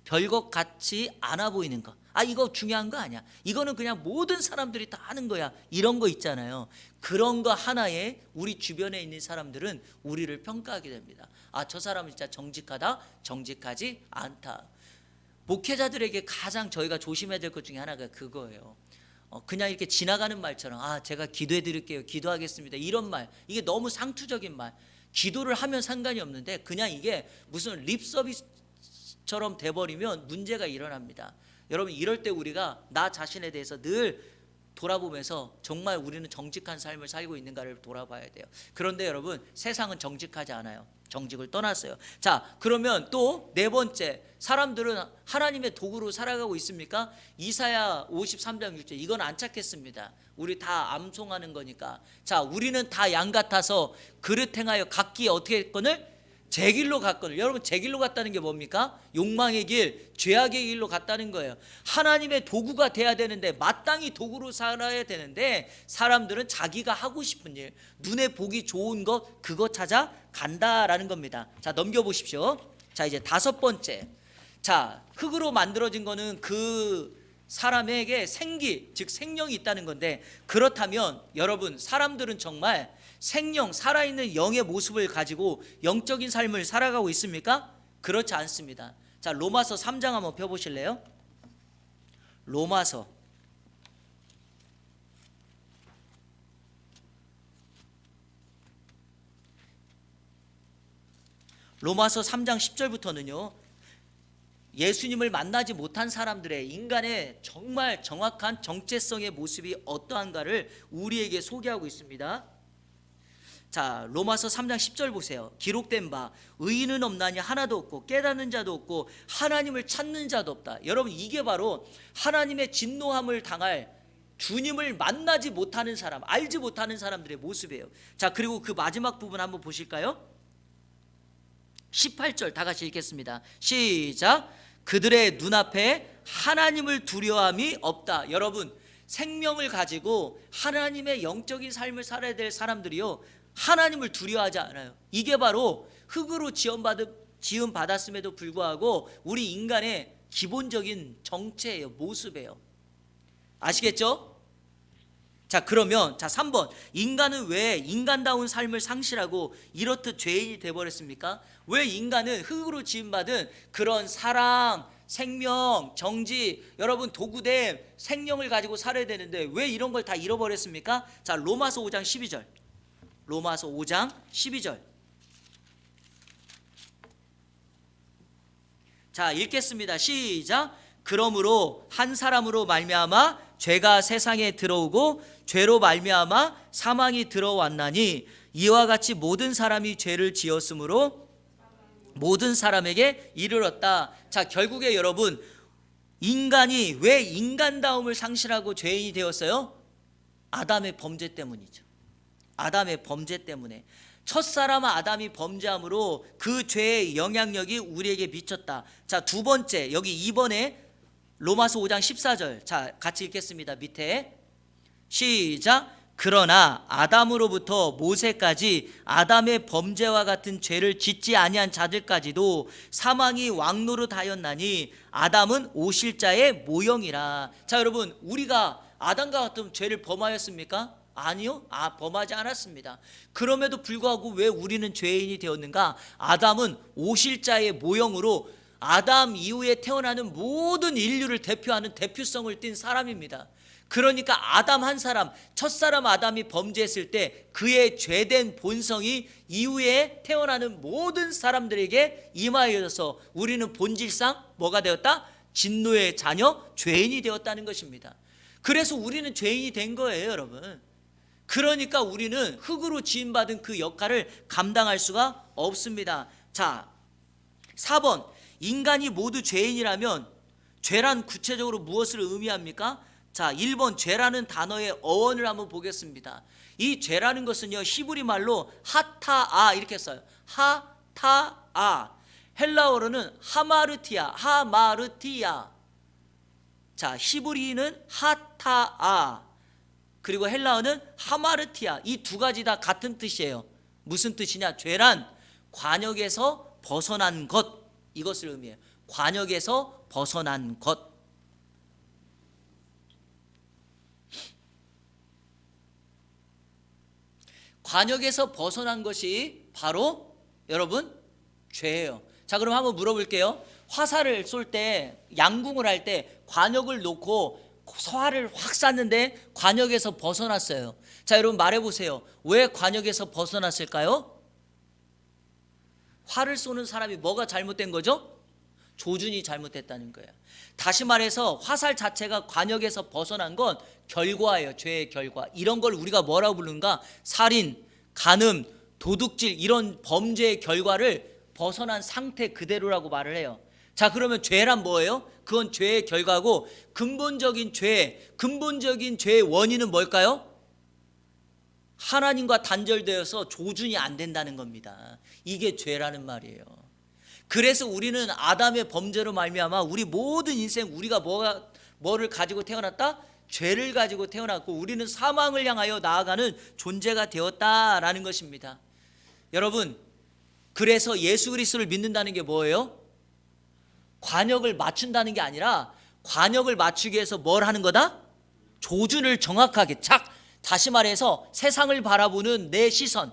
A: 별것 같이 않아 보이는 거. 이거 중요한 거 아니야. 이거는 그냥 모든 사람들이 다 하는 거야. 이런 거 있잖아요. 그런 거 하나에 우리 주변에 있는 사람들은 우리를 평가하게 됩니다. 저 사람은 진짜 정직하다, 정직하지 않다. 목회자들에게 가장 저희가 조심해야 될 것 중에 하나가 그거예요. 그냥 이렇게 지나가는 말처럼 제가 기도해 드릴게요, 기도하겠습니다, 이런 말, 이게 너무 상투적인 말. 기도를 하면 상관이 없는데 그냥 이게 무슨 립 서비스처럼 돼버리면 문제가 일어납니다. 여러분 이럴 때 우리가 나 자신에 대해서 늘 돌아보면서 정말 우리는 정직한 삶을 살고 있는가를 돌아봐야 돼요. 그런데 여러분 세상은 정직하지 않아요. 정직을 떠났어요. 자, 그러면 또 네 번째, 사람들은 하나님의 도구로 살아가고 있습니까? 이사야 53장 6절, 이건 안 찾겠습니다. 우리 다 암송하는 거니까. 자, 우리는 다 양 같아서 그릇 행하여 각기 어떻게 했거늘? 제 길로 갔거늘. 여러분 제 길로 갔다는 게 뭡니까? 욕망의 길, 죄악의 길로 갔다는 거예요. 하나님의 도구가 돼야 되는데, 마땅히 도구로 살아야 되는데 사람들은 자기가 하고 싶은 일, 눈에 보기 좋은 것, 그거 찾아 간다라는 겁니다. 자, 넘겨보십시오. 자, 이제 다섯 번째. 자, 흙으로 만들어진 거는 그 사람에게 생기, 즉 생명이 있다는 건데, 그렇다면 여러분 사람들은 정말 생명, 살아있는 영의 모습을 가지고 영적인 삶을 살아가고 있습니까? 그렇지 않습니다. 자, 로마서 3장 한번 펴보실래요? 로마서 3장 10절부터는요 예수님을 만나지 못한 사람들의 인간의 정말 정확한 정체성의 모습이 어떠한가를 우리에게 소개하고 있습니다. 자, 로마서 3장 10절 보세요. 기록된 바 의인은 없나니 하나도 없고 깨닫는 자도 없고 하나님을 찾는 자도 없다. 여러분 이게 바로 하나님의 진노함을 당할 주님을 만나지 못하는 사람, 알지 못하는 사람들의 모습이에요. 자, 그리고 그 마지막 부분 한번 보실까요? 18절 다 같이 읽겠습니다. 시작. 그들의 눈앞에 하나님을 두려워함이 없다. 여러분 생명을 가지고 하나님의 영적인 삶을 살아야 될 사람들이요 하나님을 두려워하지 않아요. 이게 바로 흙으로 지음 받았음에도 불구하고 우리 인간의 기본적인 정체예요, 모습이에요. 아시겠죠? 자, 그러면 3번, 인간은 왜 인간다운 삶을 상실하고 이렇듯 죄인이 되어버렸습니까? 왜 인간은 흙으로 지음받은 그런 사랑, 생명, 정지, 여러분 도구된 생명을 가지고 살아야 되는데 왜 이런 걸 다 잃어버렸습니까? 자, 로마서 5장 12절, 로마서 5장 12절. 자, 읽겠습니다. 시작. 그러므로 한 사람으로 말미암아 죄가 세상에 들어오고 죄로 말미암아 사망이 들어왔나니 이와 같이 모든 사람이 죄를 지었으므로 모든 사람에게 이르렀다. 자, 결국에 여러분 인간이 왜 인간다움을 상실하고 죄인이 되었어요? 아담의 범죄 때문이죠. 아담의 범죄 때문에 첫사람 아담이 범죄함으로 그 죄의 영향력이 우리에게 미쳤다. 자, 두 번째, 여기 2번에 로마서 5장 14절. 자, 같이 읽겠습니다. 밑에 시작. 그러나 아담으로부터 모세까지 아담의 범죄와 같은 죄를 짓지 아니한 자들까지도 사망이 왕노릇하였나니 아담은 오실자의 모형이라. 자, 여러분, 우리가 아담과 같은 죄를 범하였습니까? 아니요, 범하지 않았습니다. 그럼에도 불구하고 왜 우리는 죄인이 되었는가? 아담은 오실자의 모형으로 아담 이후에 태어나는 모든 인류를 대표하는 대표성을 띤 사람입니다. 그러니까 아담 한 사람, 첫사람 아담이 범죄했을 때 그의 죄된 본성이 이후에 태어나는 모든 사람들에게 임하여져서 우리는 본질상 뭐가 되었다? 진노의 자녀, 죄인이 되었다는 것입니다. 그래서 우리는 죄인이 된 거예요, 여러분. 그러니까 우리는 흙으로 지음받은 그 역할을 감당할 수가 없습니다. 자, 4번, 인간이 모두 죄인이라면 죄란 구체적으로 무엇을 의미합니까? 자, 1번 죄라는 단어의 어원을 한번 보겠습니다. 이 죄라는 것은요, 히브리 말로 하타아 이렇게 써요. 하타아. 헬라어로는 하마르티아. 자, 히브리는 하타아, 그리고 헬라어는 하마르티아. 이 두 가지 다 같은 뜻이에요. 무슨 뜻이냐? 죄란 관역에서 벗어난 것, 이것을 의미해요. 관역에서 벗어난 것. 관역에서 벗어난 것이 바로 여러분 죄예요. 자, 그럼 한번 물어볼게요. 화살을 쏠 때, 양궁을 할 때 관역을 놓고 활을 확 쐈는데 관역에서 벗어났어요. 자, 여러분 말해보세요. 왜 관역에서 벗어났을까요? 활을 쏘는 사람이 뭐가 잘못된 거죠? 조준이 잘못됐다는 거예요. 다시 말해서 화살 자체가 관역에서 벗어난 건 결과예요. 죄의 결과. 이런 걸 우리가 뭐라고 부르는가? 살인, 간음, 도둑질, 이런 범죄의 결과를 벗어난 상태 그대로라고 말을 해요. 자, 그러면 죄란 뭐예요? 그건 죄의 결과고, 근본적인 죄의 원인은 뭘까요? 하나님과 단절되어서 조준이 안 된다는 겁니다. 이게 죄라는 말이에요. 그래서 우리는 아담의 범죄로 말미암아 우리 모든 인생, 우리가 뭐를 가지고 태어났다? 죄를 가지고 태어났고, 우리는 사망을 향하여 나아가는 존재가 되었다라는 것입니다. 여러분, 그래서 예수 그리스도를 믿는다는 게 뭐예요? 관역을 맞춘다는 게 아니라, 관역을 맞추기 위해서 뭘 하는 거다? 조준을 정확하게 다시 말해서 세상을 바라보는 내 시선,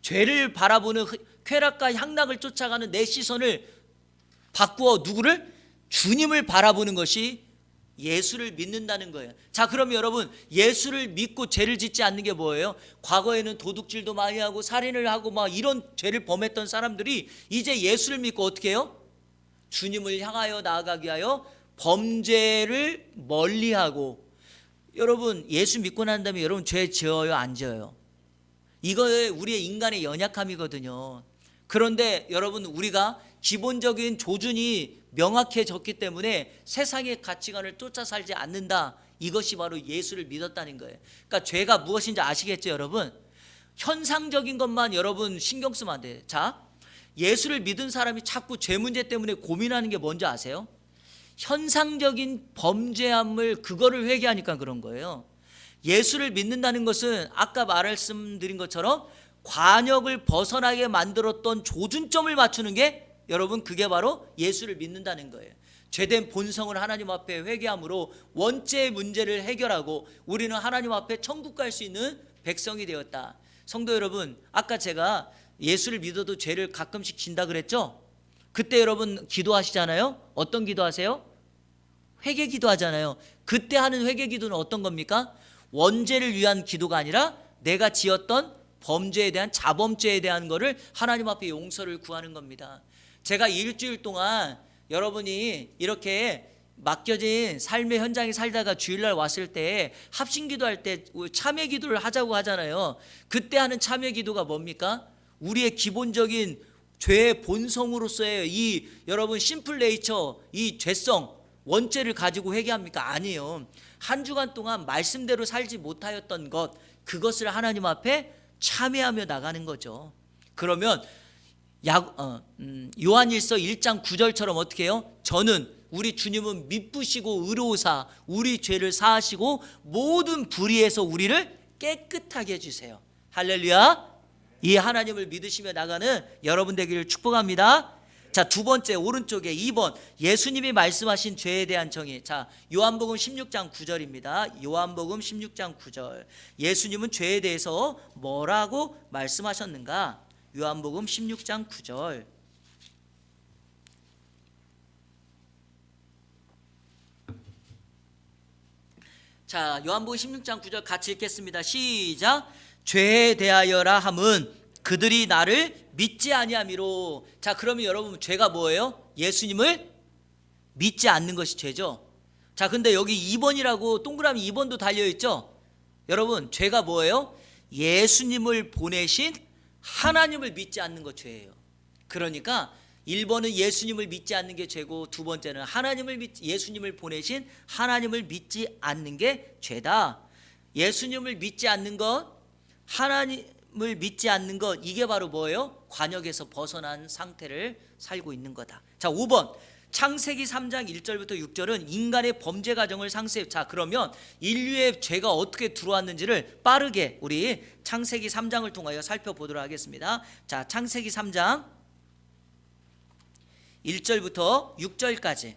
A: 죄를 바라보는 쾌락과 향락을 쫓아가는 내 시선을 바꾸어 누구를? 주님을 바라보는 것이 예수를 믿는다는 거예요. 자, 그럼 여러분, 예수를 믿고 죄를 짓지 않는 게 뭐예요? 과거에는 도둑질도 많이 하고 살인을 하고 막 이런 죄를 범했던 사람들이 이제 예수를 믿고 어떻게 해요? 주님을 향하여 나아가기 위하여 범죄를 멀리하고. 여러분, 예수 믿고 난 다음에 여러분 죄 지어요, 안 지어요? 이거 우리의 인간의 연약함이거든요. 그런데 여러분, 우리가 기본적인 조준이 명확해졌기 때문에 세상의 가치관을 쫓아 살지 않는다. 이것이 바로 예수를 믿었다는 거예요. 그러니까 죄가 무엇인지 아시겠죠, 여러분? 현상적인 것만 여러분 신경 쓰면 안 돼요. 자, 예수를 믿은 사람이 자꾸 죄 문제 때문에 고민하는 게 뭔지 아세요? 현상적인 범죄함을, 그거를 회개하니까 그런 거예요. 예수를 믿는다는 것은 아까 말씀드린 것처럼 관역을 벗어나게 만들었던 조준점을 맞추는 게, 여러분, 그게 바로 예수를 믿는다는 거예요. 죄된 본성을 하나님 앞에 회개함으로 원죄의 문제를 해결하고 우리는 하나님 앞에 천국 갈 수 있는 백성이 되었다. 성도 여러분, 아까 제가 예수를 믿어도 죄를 가끔씩 진다 그랬죠? 그때 여러분 기도하시잖아요. 어떤 기도하세요? 회개 기도하잖아요. 그때 하는 회개 기도는 어떤 겁니까? 원죄를 위한 기도가 아니라 내가 지었던 범죄에 대한, 자범죄에 대한 거를 하나님 앞에 용서를 구하는 겁니다. 제가 일주일 동안 여러분이 이렇게 맡겨진 삶의 현장에 살다가 주일날 왔을 때 합심 기도할 때 참회 기도를 하자고 하잖아요. 그때 하는 참회 기도가 뭡니까? 우리의 기본적인 죄의 본성으로서의 이 여러분 심플 네이처, 이 죄성, 원죄를 가지고 회개합니까? 아니에요. 한 주간 동안 말씀대로 살지 못하였던 것, 그것을 하나님 앞에 참회하며 나가는 거죠. 그러면 요한일서 1장 9절처럼 어떻게 해요? 저는, 우리 주님은 미쁘시고 의로우사 우리 죄를 사하시고 모든 불의에서 우리를 깨끗하게 해주세요. 할렐루야. 이 하나님을 믿으시며 나가는 여러분 되기를 축복합니다. 자, 두 번째 오른쪽에 2번 예수님이 말씀하신 죄에 대한 정의. 자, 요한복음 16장 9절입니다. 요한복음 16장 9절. 예수님은 죄에 대해서 뭐라고 말씀하셨는가? 요한복음 16장 9절. 자, 요한복음 16장 9절 같이 읽겠습니다. 시작. 죄에 대하여라 함은 그들이 나를 믿지 아니함이로. 자, 그러면 여러분 죄가 뭐예요? 예수님을 믿지 않는 것이 죄죠. 자, 근데 여기 2번이라고 동그라미 2번도 달려있죠. 여러분 죄가 뭐예요? 예수님을 보내신 하나님을 믿지 않는 것 죄예요. 그러니까 1번은 예수님을 믿지 않는 게 죄고, 두 번째는 예수님을 보내신 하나님을 믿지 않는 게 죄다. 예수님을 믿지 않는 것, 하나님을 믿지 않는 것, 이게 바로 뭐예요? 관역에서 벗어난 상태를 살고 있는 거다. 자, 5번 창세기 3장 1절부터 6절은 인간의 범죄 과정을 상세히. 자, 그러면 인류의 죄가 어떻게 들어왔는지를 빠르게 우리 창세기 3장을 통하여 살펴보도록 하겠습니다. 자, 창세기 3장 1절부터 6절까지.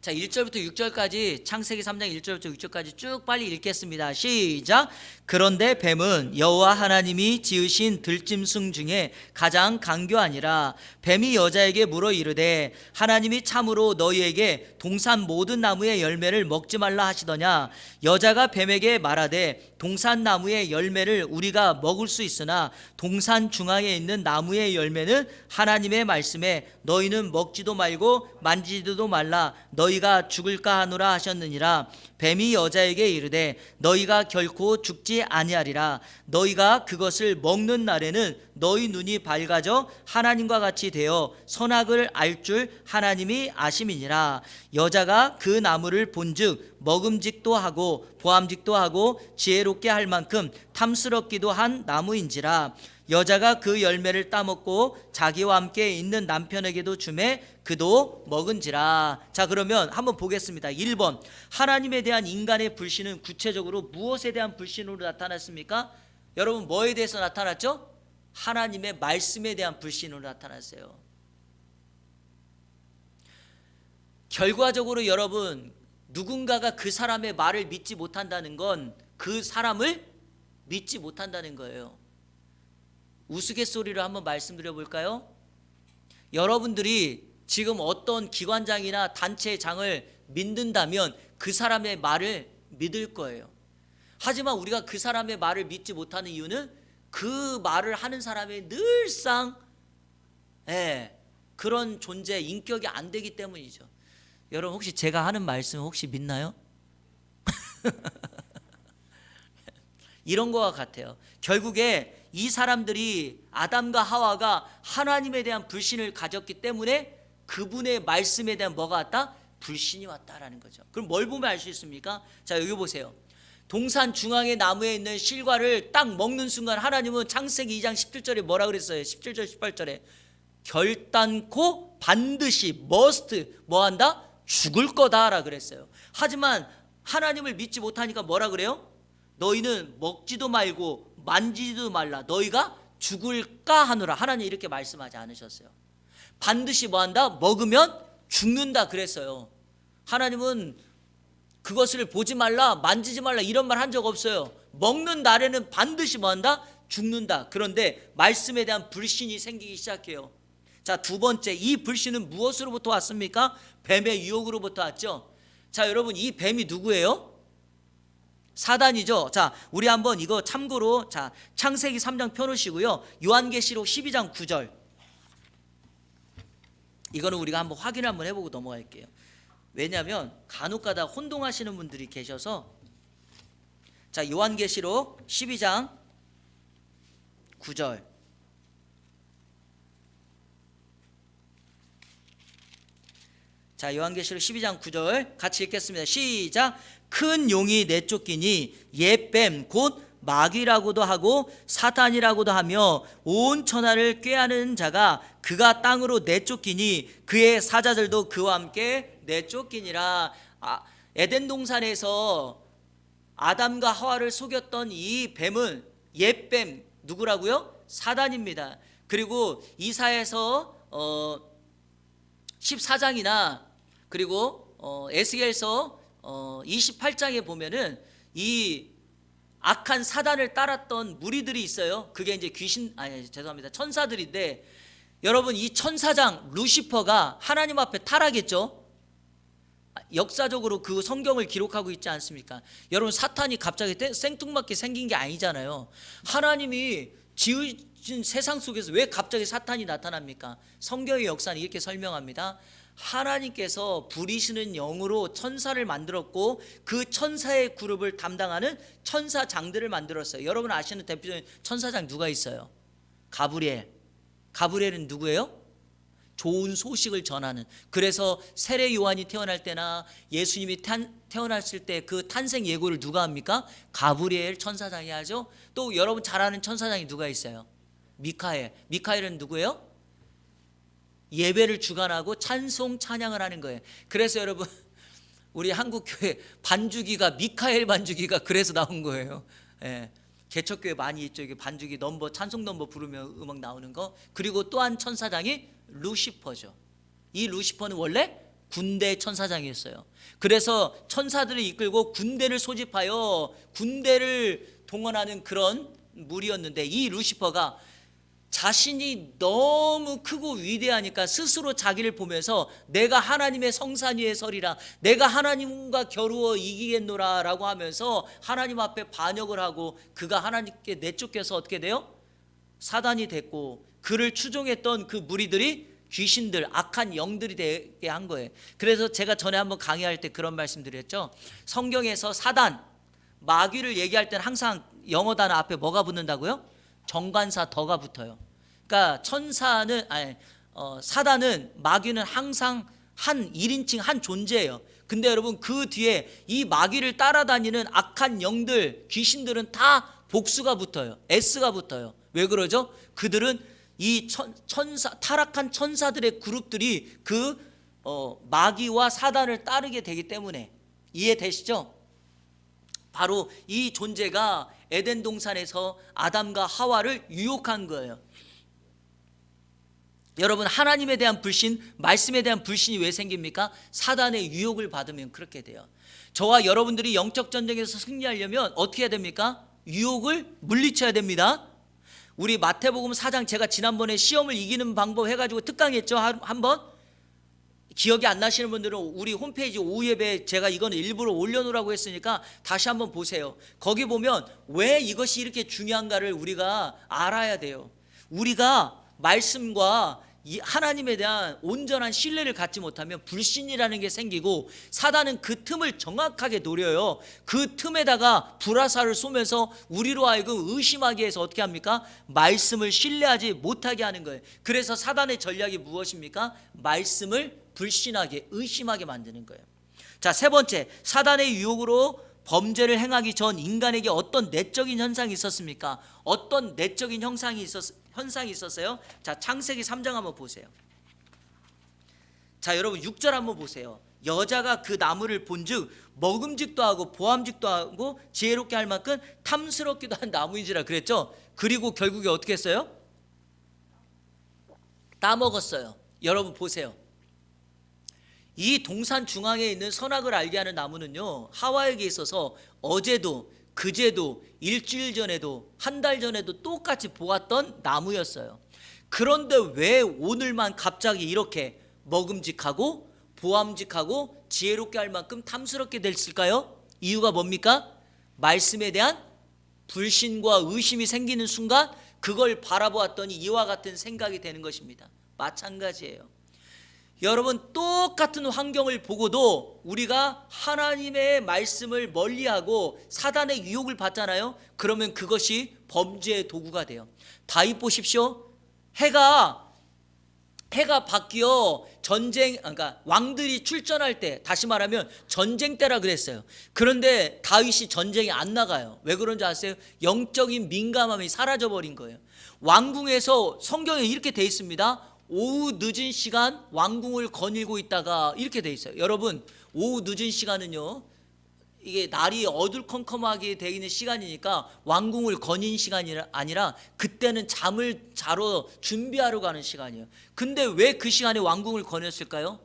A: 자, 1절부터 6절까지 창세기 3장 1절부터 6절까지 쭉 빨리 읽겠습니다. 시작. 그런데 뱀은 여호와 하나님이 지으신 들짐승 중에 가장 간교하니라. 뱀이 여자에게 물어 이르되 하나님이 참으로 너희에게 동산 모든 나무의 열매를 먹지 말라 하시더냐. 여자가 뱀에게 말하되 동산 나무의 열매를 우리가 먹을 수 있으나 동산 중앙에 있는 나무의 열매는 하나님의 말씀에 너희는 먹지도 말고 만지지도 말라 너희가 죽을까 하노라 하셨느니라. 뱀이 여자에게 이르되 너희가 결코 죽지 아니하리라. 너희가 그것을 먹는 날에는 너희 눈이 밝아져 하나님과 같이 되어 선악을 알 줄 하나님이 아심이니라. 여자가 그 나무를 본즉 먹음직도 하고 보암직도 하고 지혜롭게 할 만큼 탐스럽기도 한 나무인지라. 여자가 그 열매를 따먹고 자기와 함께 있는 남편에게도 주매 그도 먹은지라. 자, 그러면 한번 보겠습니다. 1번 하나님에 대한 인간의 불신은 구체적으로 무엇에 대한 불신으로 나타났습니까? 여러분 뭐에 대해서 나타났죠? 하나님의 말씀에 대한 불신으로 나타났어요. 결과적으로 여러분 누군가가 그 사람의 말을 믿지 못한다는 건 그 사람을 믿지 못한다는 거예요. 우스갯소리로 한번 말씀드려 볼까요? 여러분들이 지금 어떤 기관장이나 단체의 장을 믿는다면 그 사람의 말을 믿을 거예요. 하지만 우리가 그 사람의 말을 믿지 못하는 이유는 그 말을 하는 사람이 늘상 그런 존재, 인격이 안 되기 때문이죠. 여러분 혹시 제가 하는 말씀 혹시 믿나요? 이런 거와 같아요. 결국에 이 사람들이 아담과 하와가 하나님에 대한 불신을 가졌기 때문에 그분의 말씀에 대한 뭐가 왔다? 불신이 왔다라는 거죠. 그럼 뭘 보면 알 수 있습니까? 자, 여기 보세요. 동산 중앙의 나무에 있는 실과를 딱 먹는 순간 하나님은 창세기 2장 17절에 뭐라 그랬어요? 17절 18절에 결단코 반드시 must 뭐한다? 죽을 거다라 그랬어요. 하지만 하나님을 믿지 못하니까 뭐라 그래요? 너희는 먹지도 말고 만지지도 말라 너희가 죽을까 하노라. 하나님 이렇게 말씀하지 않으셨어요. 반드시 뭐한다? 먹으면 죽는다 그랬어요. 하나님은 그것을 보지 말라 만지지 말라 이런 말 한 적 없어요. 먹는 날에는 반드시 뭐한다? 죽는다. 그런데 말씀에 대한 불신이 생기기 시작해요. 자, 두 번째, 이 불신은 무엇으로부터 왔습니까? 뱀의 유혹으로부터 왔죠. 자, 여러분 이 뱀이 누구예요? 사단이죠. 자, 우리 한번 이거 참고로 자 창세기 3장 펴놓으시고요. 요한계시록 12장 9절 이거는 우리가 한번 확인을 한번 해보고 넘어갈게요. 왜냐하면 간혹가다 혼동하시는 분들이 계셔서. 자, 요한계시록 12장 9절 자, 요한계시록 12장 9절 같이 읽겠습니다. 시작. 큰 용이 내쫓기니 옛뱀 곧 마귀라고도 하고 사탄이라고도 하며 온 천하를 꾀하는 자가 그가 땅으로 내쫓기니 그의 사자들도 그와 함께 내쫓기니라. 에덴 동산에서 아담과 하와를 속였던 이 뱀은 옛뱀 누구라고요? 사단입니다. 그리고 이사야서 14장이나 그리고 에스겔서 28장에 보면은 이 악한 사단을 따랐던 무리들이 있어요. 그게 이제 천사들인데, 여러분 이 천사장 루시퍼가 하나님 앞에 타락했죠. 역사적으로 그 성경을 기록하고 있지 않습니까? 여러분 사탄이 갑자기 생뚱맞게 생긴 게 아니잖아요. 하나님이 지으신 세상 속에서 왜 갑자기 사탄이 나타납니까? 성경의 역사는 이렇게 설명합니다. 하나님께서 부리시는 영으로 천사를 만들었고 그 천사의 그룹을 담당하는 천사장들을 만들었어요. 여러분 아시는 대표적인 천사장 누가 있어요? 가브리엘. 가브리엘은 누구예요? 좋은 소식을 전하는. 그래서 세례 요한이 태어날 때나 예수님이 태어났을 때 그 탄생 예고를 누가 합니까? 가브리엘 천사장이 하죠. 또 여러분 잘 아는 천사장이 누가 있어요? 미카엘. 미카엘은 누구예요? 예배를 주관하고 찬송 찬양을 하는 거예요. 그래서 여러분 우리 한국교회 반주기가 미카엘 반주기가 그래서 나온 거예요. 예. 개척교회 많이 있죠. 이게 반주기 넘버, 찬송 넘버 부르면 음악 나오는 거. 그리고 또한 천사장이 루시퍼죠. 이 루시퍼는 원래 군대 천사장이었어요. 그래서 천사들을 이끌고 군대를 소집하여 군대를 동원하는 그런 무리였는데, 이 루시퍼가 자신이 너무 크고 위대하니까 스스로 자기를 보면서 내가 하나님의 성산 위에 서리라, 내가 하나님과 겨루어 이기겠노라 라고 하면서 하나님 앞에 반역을 하고, 그가 하나님께 내쫓겨서 어떻게 돼요? 사단이 됐고, 그를 추종했던 그 무리들이 귀신들, 악한 영들이 되게 한 거예요. 그래서 제가 전에 한번 강의할 때 그런 말씀 드렸죠. 성경에서 사단, 마귀를 얘기할 때는 항상 영어 단어 앞에 뭐가 붙는다고요? 정관사 더가 붙어요. 그러니까 사단은, 마귀는 항상 한 1인칭 한 존재예요. 근데 여러분 그 뒤에 이 마귀를 따라다니는 악한 영들, 귀신들은 다 복수가 붙어요. S가 붙어요. 왜 그러죠? 그들은 이 타락한 천사들의 그룹들이 그 마귀와 사단을 따르게 되기 때문에. 이해되시죠? 바로 이 존재가 에덴 동산에서 아담과 하와를 유혹한 거예요. 여러분 하나님에 대한 불신, 말씀에 대한 불신이 왜 생깁니까? 사단의 유혹을 받으면 그렇게 돼요. 저와 여러분들이 영적 전쟁에서 승리하려면 어떻게 해야 됩니까? 유혹을 물리쳐야 됩니다. 우리 마태복음 4장, 제가 지난번에 시험을 이기는 방법 해가지고 특강했죠. 한번 기억이 안 나시는 분들은 우리 홈페이지 오후 예배에 제가 이거는 일부러 올려놓으라고 했으니까 다시 한번 보세요. 거기 보면 왜 이것이 이렇게 중요한가를 우리가 알아야 돼요. 우리가 말씀과 이 하나님에 대한 온전한 신뢰를 갖지 못하면 불신이라는 게 생기고, 사단은 그 틈을 정확하게 노려요. 그 틈에다가 불화살을 쏘면서 우리로 하여금 의심하게 해서 어떻게 합니까? 말씀을 신뢰하지 못하게 하는 거예요. 그래서 사단의 전략이 무엇입니까? 말씀을 불신하게, 의심하게 만드는 거예요. 자, 세 번째, 사단의 유혹으로 범죄를 행하기 전 인간에게 어떤 내적인 현상이 있었습니까? 어떤 내적인 현상이 있었어요? 자, 창세기 3장 한번 보세요. 자, 여러분 6절 한번 보세요. 여자가 그 나무를 본즉 먹음직도 하고 보암직도 하고 지혜롭게 할 만큼 탐스럽기도 한 나무인지라 그랬죠. 그리고 결국에 어떻게 했어요? 따먹었어요. 여러분 보세요. 이 동산 중앙에 있는 선악을 알게 하는 나무는요, 하와에게 있어서 어제도 그제도 일주일 전에도 한 달 전에도 똑같이 보았던 나무였어요. 그런데 왜 오늘만 갑자기 이렇게 먹음직하고 보암직하고 지혜롭게 할 만큼 탐스럽게 됐을까요? 이유가 뭡니까? 말씀에 대한 불신과 의심이 생기는 순간 그걸 바라보았더니 이와 같은 생각이 되는 것입니다. 마찬가지예요. 여러분 똑같은 환경을 보고도 우리가 하나님의 말씀을 멀리하고 사단의 유혹을 받잖아요. 그러면 그것이 범죄의 도구가 돼요. 다윗 보십시오. 해가 해가 바뀌어 그러니까 왕들이 출전할 때, 다시 말하면 전쟁 때라 그랬어요. 그런데 다윗이 전쟁에 안 나가요. 왜 그런지 아세요? 영적인 민감함이 사라져 버린 거예요. 왕궁에서 성경에 이렇게 돼 있습니다. 오후 늦은 시간 왕궁을 거닐고 있다가 이렇게 돼 있어요. 여러분, 오후 늦은 시간은요, 이게 날이 어두컴컴하게 되어 있는 시간이니까 왕궁을 거닌 시간이 아니라 그때는 잠을 자러 준비하러 가는 시간이에요. 근데 왜 그 시간에 왕궁을 거녔을까요?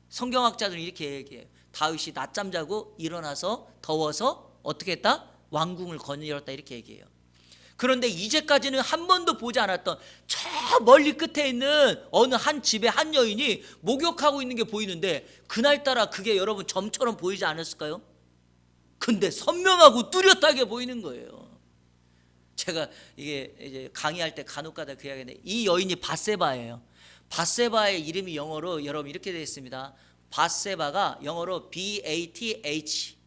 A: 성경학자들은 이렇게 얘기해요. 다윗이 낮잠 자고 일어나서 더워서 어떻게 했다? 왕궁을 거닐었다, 이렇게 얘기해요. 그런데 이제까지는 한 번도 보지 않았던 저 멀리 끝에 있는 어느 한 집에 한 여인이 목욕하고 있는 게 보이는데, 그날따라 그게 여러분 점처럼 보이지 않았을까요? 근데 선명하고 뚜렷하게 보이는 거예요. 제가 이게 이제 강의할 때 간혹가다 그 이야기인데, 이 여인이 밧세바예요. 밧세바의 이름이 영어로 여러분 이렇게 되어 있습니다. 밧세바가 영어로 BATH,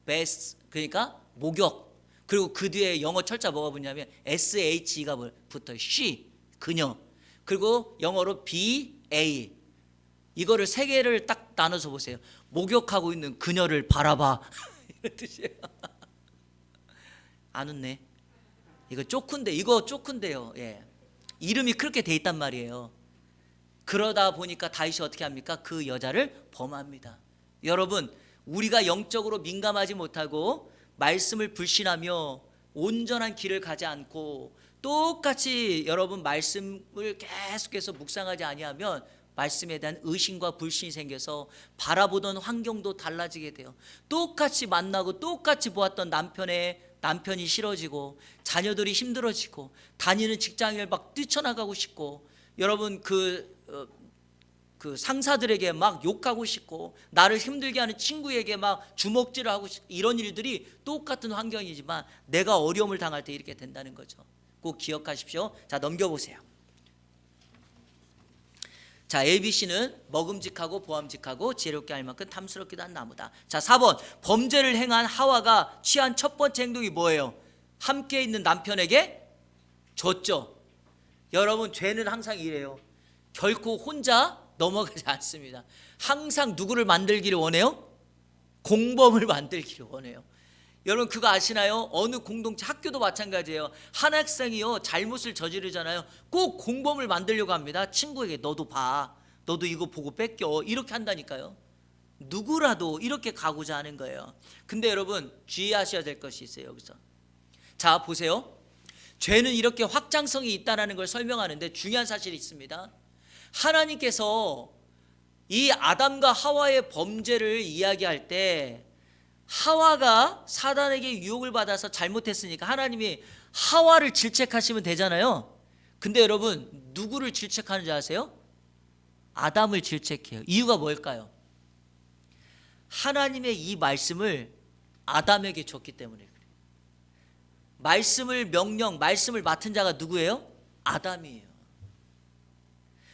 A: 베스, 그러니까 목욕. 그리고 그 뒤에 영어 철자 뭐가 붙냐면 SH가 붙어요. she, 그녀. 그리고 영어로 BA. 이거를 세 개를 딱 나눠서 보세요. 목욕하고 있는 그녀를 바라봐. 이런 뜻이에요. 안 웃네. 이거 쪼큰데요. 예. 이름이 그렇게 돼 있단 말이에요. 그러다 보니까 다윗이 어떻게 합니까? 그 여자를 범합니다. 여러분, 우리가 영적으로 민감하지 못하고 말씀을 불신하며 온전한 길을 가지 않고 똑같이 여러분 말씀을 계속해서 묵상하지 아니하면 말씀에 대한 의심과 불신이 생겨서 바라보던 환경도 달라지게 돼요. 똑같이 만나고 똑같이 보았던 남편이 싫어지고 자녀들이 힘들어지고 다니는 직장을 막 뛰쳐나가고 싶고, 여러분 그 상사들에게 막 욕하고 싶고, 나를 힘들게 하는 친구에게 막 주먹질을 하고 싶고, 이런 일들이 똑같은 환경이지만 내가 어려움을 당할 때 이렇게 된다는 거죠. 꼭 기억하십시오. 자, 넘겨보세요. 자, ABC는 먹음직하고 보암직하고 지혜롭게 할 만큼 탐스럽기도 한 나무다. 자, 4번, 범죄를 행한 하와가 취한 첫 번째 행동이 뭐예요? 함께 있는 남편에게 줬죠. 여러분, 죄는 항상 이래요. 결코 혼자 넘어가지 않습니다. 항상 누구를 만들기를 원해요? 공범을 만들기를 원해요. 여러분 그거 아시나요? 어느 공동체, 학교도 마찬가지예요. 한 학생이요 잘못을 저지르잖아요. 꼭 공범을 만들려고 합니다. 친구에게 너도 봐, 너도 이거 보고 뺏겨, 이렇게 한다니까요. 누구라도 이렇게 가고자 하는 거예요. 근데 여러분 주의하셔야 될 것이 있어요. 여기서 자 보세요. 죄는 이렇게 확장성이 있다는 걸 설명하는데 중요한 사실이 있습니다. 하나님께서 이 아담과 하와의 범죄를 이야기할 때, 하와가 사단에게 유혹을 받아서 잘못했으니까 하나님이 하와를 질책하시면 되잖아요. 근데 여러분 누구를 질책하는지 아세요? 아담을 질책해요. 이유가 뭘까요? 하나님의 이 말씀을 아담에게 줬기 때문에 그래요. 말씀을 맡은 자가 누구예요? 아담이에요.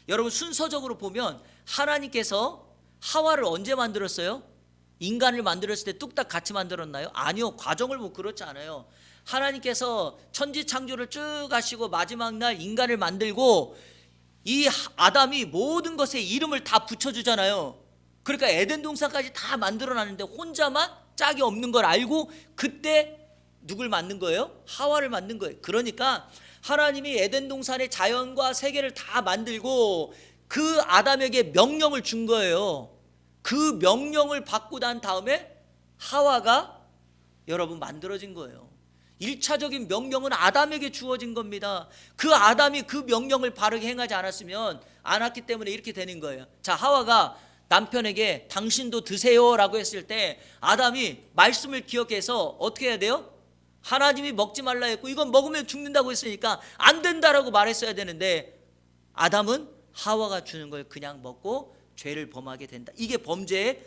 A: 여러분 순서적으로 보면 하나님께서 하와를 언제 만들었어요? 인간을 만들었을 때 뚝딱 같이 만들었나요? 아니요. 과정을 보면 그렇지 않아요. 하나님께서 천지 창조를 쭉 하시고 마지막 날 인간을 만들고 이 아담이 모든 것에 이름을 다 붙여주잖아요. 그러니까 에덴 동산까지 다 만들어놨는데 혼자만 짝이 없는 걸 알고 그때 누굴 만든 거예요? 하와를 만든 거예요. 그러니까 하나님이 에덴 동산의 자연과 세계를 다 만들고 그 아담에게 명령을 준 거예요. 그 명령을 받고 난 다음에 하와가 여러분 만들어진 거예요. 1차적인 명령은 아담에게 주어진 겁니다. 그 아담이 그 명령을 바르게 행하지 않았기 때문에 이렇게 되는 거예요. 자, 하와가 남편에게 당신도 드세요 라고 했을 때 아담이 말씀을 기억해서 어떻게 해야 돼요? 하나님이 먹지 말라 했고 이건 먹으면 죽는다고 했으니까 안 된다라고 말했어야 되는데, 아담은 하와가 주는 걸 그냥 먹고 죄를 범하게 된다. 이게 범죄의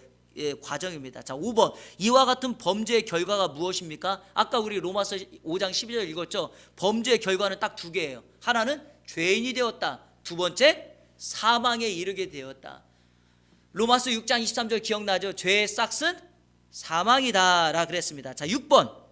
A: 과정입니다. 자, 5번. 이와 같은 범죄의 결과가 무엇입니까? 아까 우리 로마서 5장 12절 읽었죠. 범죄의 결과는 딱 두 개예요. 하나는 죄인이 되었다. 두 번째 사망에 이르게 되었다. 로마서 6장 23절 기억나죠? 죄의 싹은 사망이다 라 그랬습니다. 자, 6번.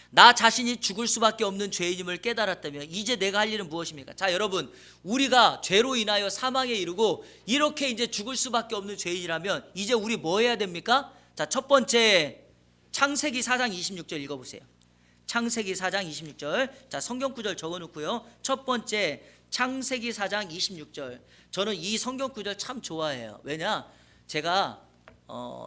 A: 나 자신이 죽을 수밖에 없는 죄인임을 깨달았다면 이제 내가 할 일은 무엇입니까? 자, 여러분, 우리가 죄로 인하여 사망에 이르고 이렇게 이제 죽을 수밖에 없는 죄인이라면 이제 우리 뭐 해야 됩니까? 자, 첫 번째, 창세기 4장 26절 읽어보세요. 창세기 4장 26절. 자, 성경 구절 적어놓고요. 첫 번째, 창세기 4장 26절. 저는 이 성경 구절 참 좋아해요. 왜냐? 제가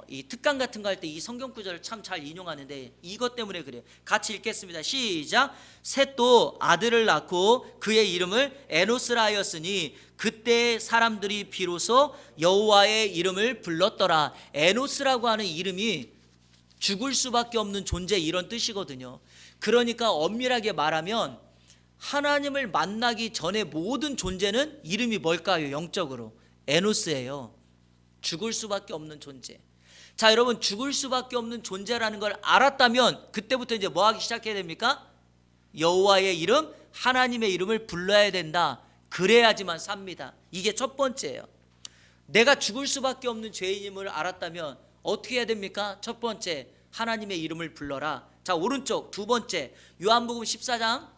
A: 이 특강 같은 거 할 때 이 성경 구절을 참 잘 인용하는데 이것 때문에 그래요. 같이 읽겠습니다. 시작. 셋도 아들을 낳고 그의 이름을 에노스라 하였으니 그때 사람들이 비로소 여호와의 이름을 불렀더라. 에노스라고 하는 이름이 죽을 수밖에 없는 존재, 이런 뜻이거든요. 그러니까 엄밀하게 말하면 하나님을 만나기 전에 모든 존재는 이름이 뭘까요? 영적으로 에노스예요. 죽을 수밖에 없는 존재. 자, 여러분, 죽을 수밖에 없는 존재라는 걸 알았다면 그때부터 이제 뭐 하기 시작해야 됩니까? 여호와의 이름, 하나님의 이름을 불러야 된다. 그래야지만 삽니다. 이게 첫 번째예요. 내가 죽을 수밖에 없는 죄인임을 알았다면 어떻게 해야 됩니까? 첫 번째, 하나님의 이름을 불러라. 자, 오른쪽 두 번째, 요한복음 14장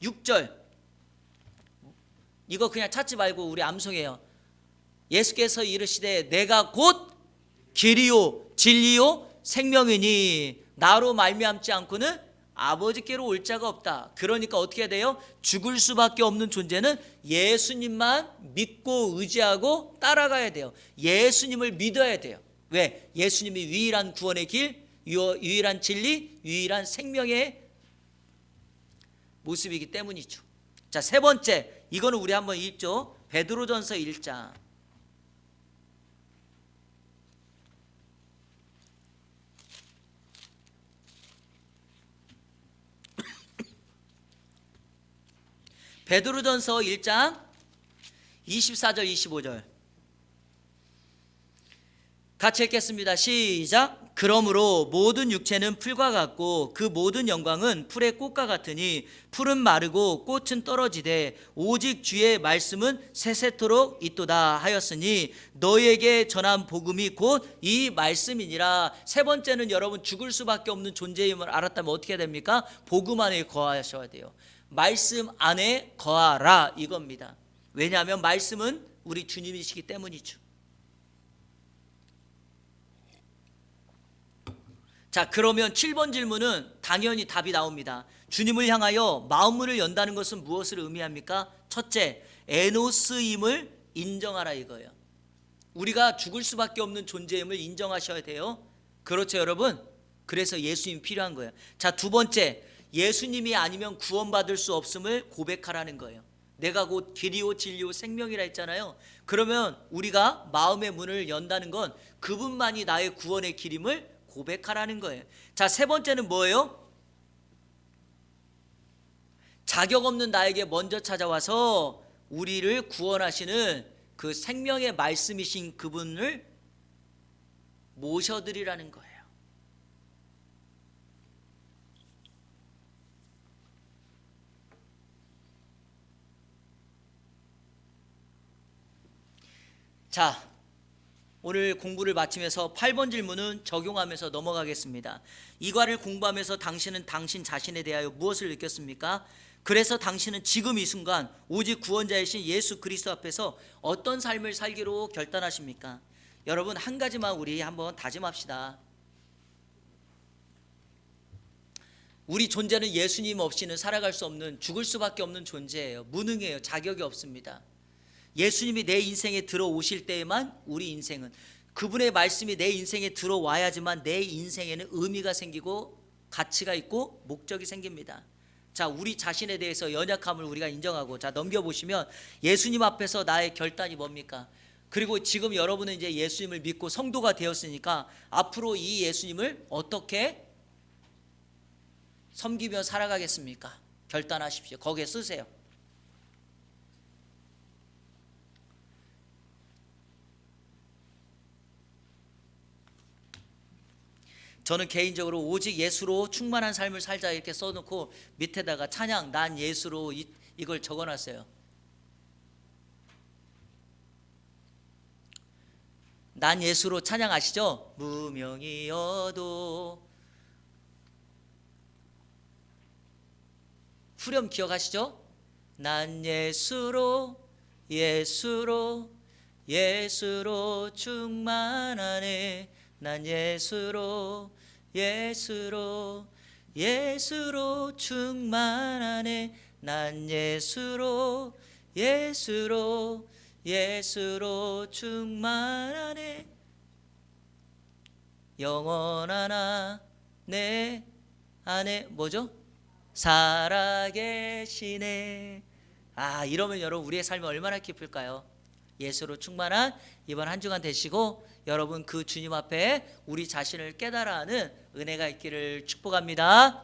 A: 6절. 이거 그냥 찾지 말고 우리 암송해요. 예수께서 이르시되 내가 곧 길이요 진리요 생명이니 나로 말미암지 않고는 아버지께로 올 자가 없다. 그러니까 어떻게 해야 돼요? 죽을 수밖에 없는 존재는 예수님만 믿고 의지하고 따라가야 돼요. 예수님을 믿어야 돼요. 왜? 예수님이 유일한 구원의 길, 유일한 진리, 유일한 생명의 모습이기 때문이죠. 자, 세 번째, 이거는 우리 한번 읽죠. 베드로전서 1장. 베드로전서 1장 24절 25절 같이 읽겠습니다. 시작. 그러므로 모든 육체는 풀과 같고 그 모든 영광은 풀의 꽃과 같으니 풀은 마르고 꽃은 떨어지되 오직 주의 말씀은 세세토록 있도다 하였으니 너에게 전한 복음이 곧 이 말씀이니라. 세 번째는 여러분, 죽을 수밖에 없는 존재임을 알았다면 어떻게 해야 됩니까? 복음 안에 거하셔야 돼요. 말씀 안에 거하라, 이겁니다. 왜냐하면 말씀은 우리 주님이시기 때문이죠. 자, 그러면 7번 질문은 당연히 답이 나옵니다. 주님을 향하여 마음문을 연다는 것은 무엇을 의미합니까? 첫째, 에노스임을 인정하라, 이거예요. 우리가 죽을 수밖에 없는 존재임을 인정하셔야 돼요. 그렇죠, 여러분? 그래서 예수님이 필요한 거예요. 자, 두 번째, 예수님이 아니면 구원받을 수 없음을 고백하라는 거예요. 내가 곧 길이요 진리요 생명이라 했잖아요. 그러면 우리가 마음의 문을 연다는 건 그분만이 나의 구원의 길임을 고백하라는 거예요. 자, 세 번째는 뭐예요? 자격 없는 나에게 먼저 찾아와서 우리를 구원하시는 그 생명의 말씀이신 그분을 모셔드리라는 거예요. 자, 오늘 공부를 마치면서 8번 질문은 적용하면서 넘어가겠습니다. 이과를 공부하면서 당신은 당신 자신에 대하여 무엇을 느꼈습니까? 그래서 당신은 지금 이 순간 오직 구원자이신 예수 그리스도 앞에서 어떤 삶을 살기로 결단하십니까? 여러분, 한 가지만 우리 한번 다짐합시다. 우리 존재는 예수님 없이는 살아갈 수 없는, 죽을 수밖에 없는 존재예요. 무능해요. 자격이 없습니다. 예수님이 내 인생에 들어오실 때에만 우리 인생은, 그분의 말씀이 내 인생에 들어와야지만 내 인생에는 의미가 생기고 가치가 있고 목적이 생깁니다. 자, 우리 자신에 대해서 연약함을 우리가 인정하고, 자, 넘겨보시면 예수님 앞에서 나의 결단이 뭡니까? 그리고 지금 여러분은 이제 예수님을 믿고 성도가 되었으니까 앞으로 이 예수님을 어떻게 섬기며 살아가겠습니까? 결단하십시오. 거기에 쓰세요. 저는 개인적으로 오직 예수로 충만한 삶을 살자 이렇게 써놓고 밑에다가 찬양 난 예수로 이걸 적어놨어요. 난 예수로 찬양 아시죠? 무명이어도 후렴 기억하시죠? 난 예수로 예수로 예수로 충만하네. 난 예수로 예수로 예수로 충만하네. 난 예수로 예수로 예수로 충만하네. 영원하나 내 안에 뭐죠? 살아계시네. 이러면 여러분 우리의 삶이 얼마나 기쁠까요? 예수로 충만한 이번 한 주간 되시고 여러분 그 주님 앞에 우리 자신을 깨달아 하는 은혜가 있기를 축복합니다.